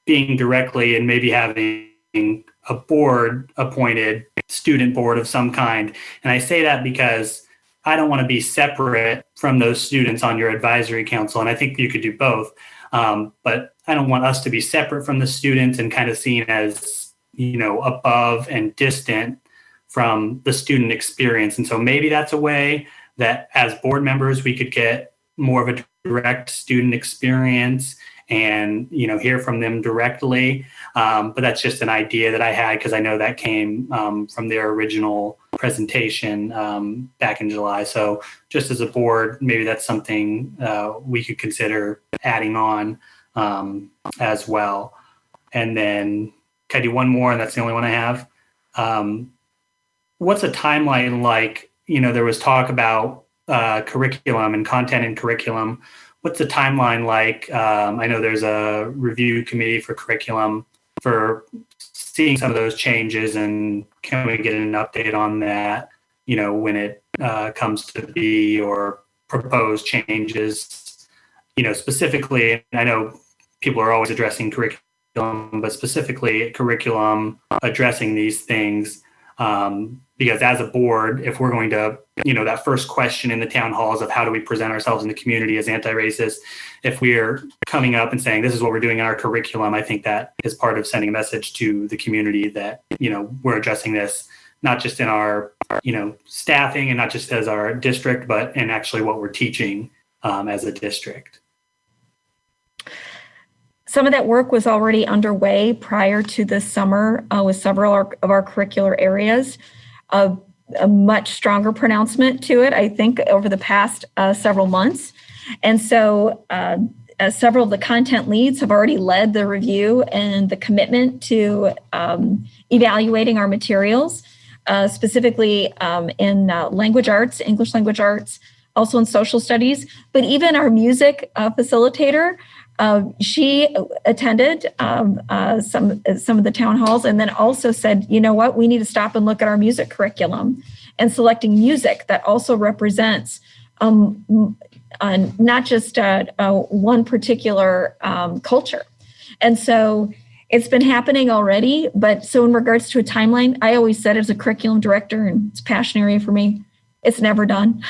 being directly and maybe having a board appointed student board of some kind. And I say that because I don't want to be separate from those students on your advisory council. And I think you could do both. But I don't want us to be separate from the students and kind of seen as, above and distant from the student experience. And so maybe that's a way that as board members, we could get more of a direct student experience and, hear from them directly. But that's just an idea that I had, because I know that came from their original presentation back in July. So just as a board, maybe that's something we could consider adding on as well. And then can I do one more? And that's the only one I have. What's a timeline like? There was talk about curriculum and content and curriculum. What's the timeline like? I know there's a review committee for curriculum for seeing some of those changes, and can we get an update on that, when it comes to be or proposed changes, specifically. I know people are always addressing curriculum, but specifically curriculum addressing these things. Because as a board, if we're going to, that first question in the town halls of how do we present ourselves in the community as anti-racist, if we're coming up and saying this is what we're doing in our curriculum, I think that is part of sending a message to the community that, we're addressing this, not just in our, staffing and not just as our district, but in actually what we're teaching as a district. Some of that work was already underway prior to this summer with several of our curricular areas. A much stronger pronouncement to it, I think, over the past several months. And so several of the content leads have already led the review and the commitment to evaluating our materials, specifically in language arts, English language arts, also in social studies, but even our music facilitator. She attended some of the town halls and then also said, what, we need to stop and look at our music curriculum and selecting music that also represents not just one particular culture. And so it's been happening already. But so in regards to a timeline, I always said as a curriculum director, and it's a passion area for me, it's never done.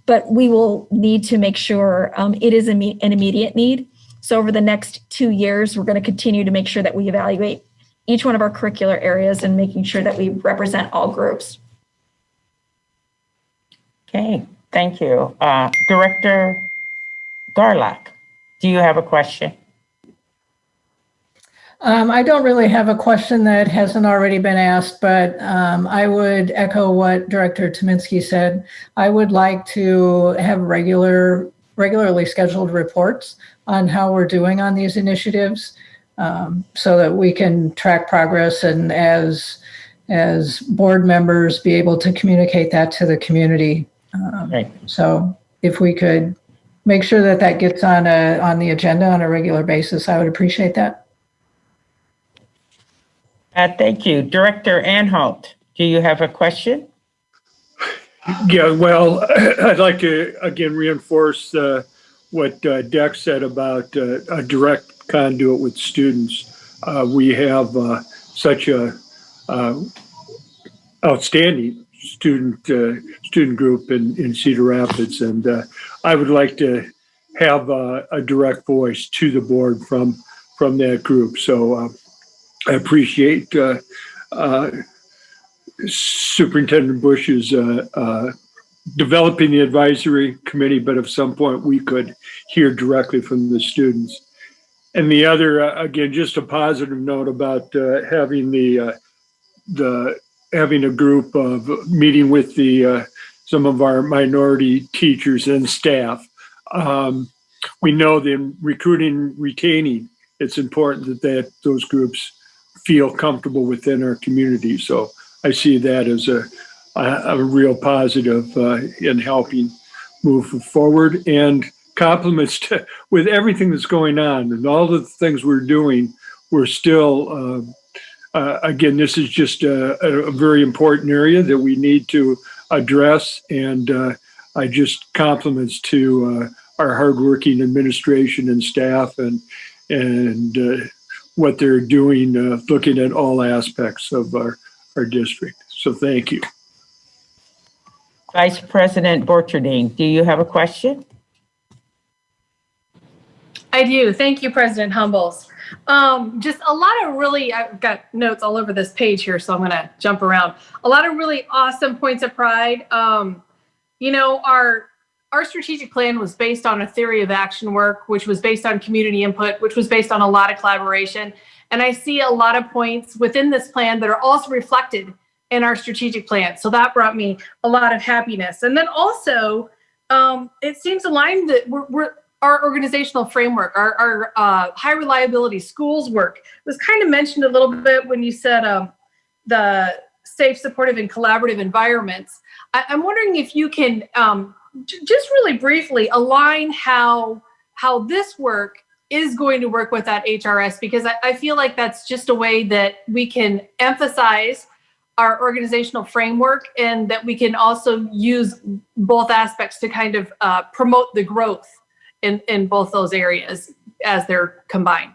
But we will need to make sure it is an immediate need. So over the next 2 years, we're going to continue to make sure that we evaluate each one of our curricular areas and making sure that we represent all groups. Okay, thank you. Director Garlock, do you have a question? I don't really have a question that hasn't already been asked, but I would echo what Director Tominski said. I would like to have regularly scheduled reports on how we're doing on these initiatives so that we can track progress. And as as board members, be able to communicate that to the community. Right. So if we could make sure that that gets on the agenda on a regular basis, I would appreciate that. Thank you. Director Anhalt, do you have a question? Yeah, well, I'd like to again reinforce what Dex said about a direct conduit with students. We have such a outstanding student group in Cedar Rapids, and I would like to have a direct voice to the board from that group. So I appreciate Superintendent Bush's developing the advisory committee, but at some point we could hear directly from the students. And the other, again, just a positive note about having having a group of meeting with some of our minority teachers and staff. We know that in recruiting, retaining, it's important that those groups feel comfortable within our community. So I see that as a real positive in helping move forward, and compliments with everything that's going on and all the things we're doing. We're still, again, this is just a very important area that we need to address, and I just compliments to our hardworking administration and staff and what they're doing, looking at all aspects of our district. So thank you. Vice President Borcherding, do you have a question? I do. Thank you, President Humbles. Just a lot of really, I've got notes all over this page here, so I'm going to jump around. A lot of really awesome points of pride. You know, our strategic plan was based on a theory of action work, which was based on community input, which was based on a lot of collaboration. And I see a lot of points within this plan that are also reflected in our strategic plan. So that brought me a lot of happiness. And then also, it seems aligned that our organizational framework, our high reliability schools work was kind of mentioned a little bit when you said the safe, supportive, and collaborative environments. I'm wondering if you can just really briefly align how this work is going to work with that HRS, because I feel like that's just a way that we can emphasize our organizational framework, and that we can also use both aspects to kind of promote the growth in both those areas as they're combined.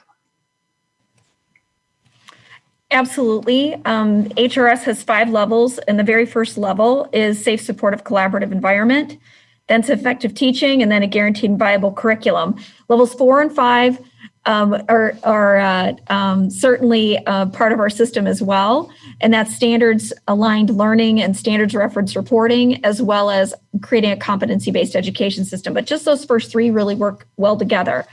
Absolutely. HRS has 5 levels, and the very first level is safe, supportive, collaborative environment, then it's effective teaching, and then a guaranteed viable curriculum. Levels 4 and 5 are certainly part of our system as well, and that's standards aligned learning and standards reference reporting, as well as creating a competency-based education system. But just those first 3 really work well together.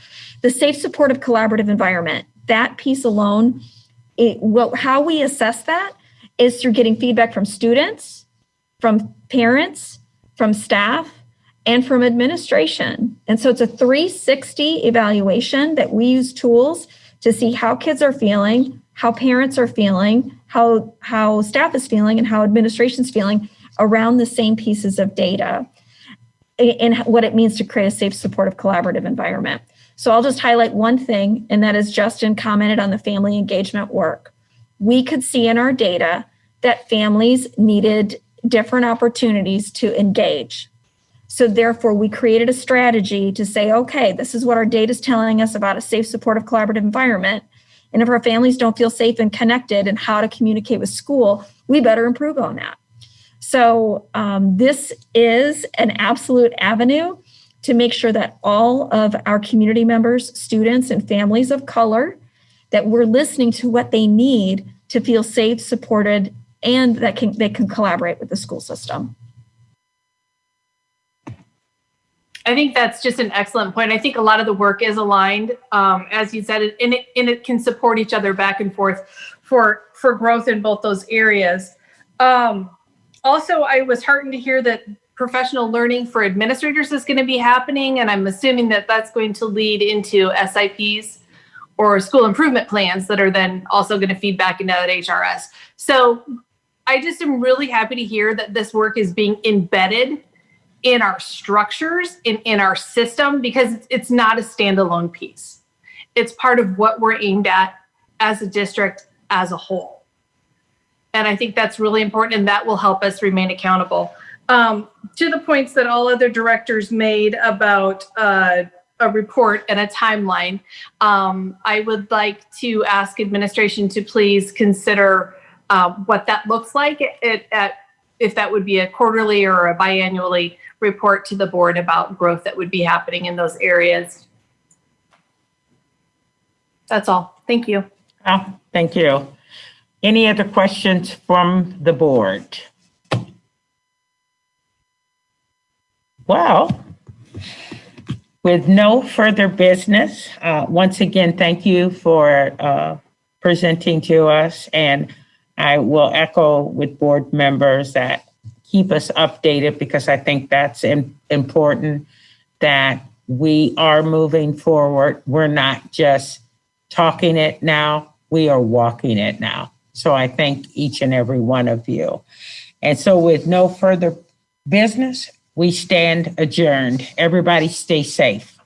The safe, supportive, collaborative environment, that piece alone, how we assess that is through getting feedback from students, from parents, from staff, and from administration. And so it's a 360 evaluation that we use tools to see how kids are feeling, how parents are feeling, how staff is feeling, and how administration's feeling around the same pieces of data, and what it means to create a safe, supportive, collaborative environment. So I'll just highlight one thing, and that is Justin commented on the family engagement work. We could see in our data that families needed different opportunities to engage. So therefore, we created a strategy to say, okay, this is what our data is telling us about a safe, supportive, collaborative environment. And if our families don't feel safe and connected and how to communicate with school, we better improve on that. So this is an absolute avenue to make sure that all of our community members, students, and families of color, that we're listening to what they need to feel safe, supported, and that they can collaborate with the school system. I think that's just an excellent point. I think a lot of the work is aligned, as you said, and it can support each other back and forth for growth in both those areas. Also, I was heartened to hear that professional learning for administrators is going to be happening, and I'm assuming that that's going to lead into SIPs or school improvement plans that are then also going to feed back into that HRS. So I just am really happy to hear that this work is being embedded in our structures, in our system, because it's not a standalone piece. It's part of what we're aimed at as a district as a whole. And I think that's really important, and that will help us remain accountable. To the points that all other directors made about a report and a timeline, I would like to ask administration to please consider what that looks like, if that would be a quarterly or a biannually report to the board about growth that would be happening in those areas. That's all. Thank you. Thank you. Any other questions from the board? Well, with no further business, once again, thank you for presenting to us. And I will echo with board members that keep us updated, because I think that's important, that we are moving forward. We're not just talking it now, we are walking it now. So I thank each and every one of you. And so with no further business, we stand adjourned. Everybody stay safe.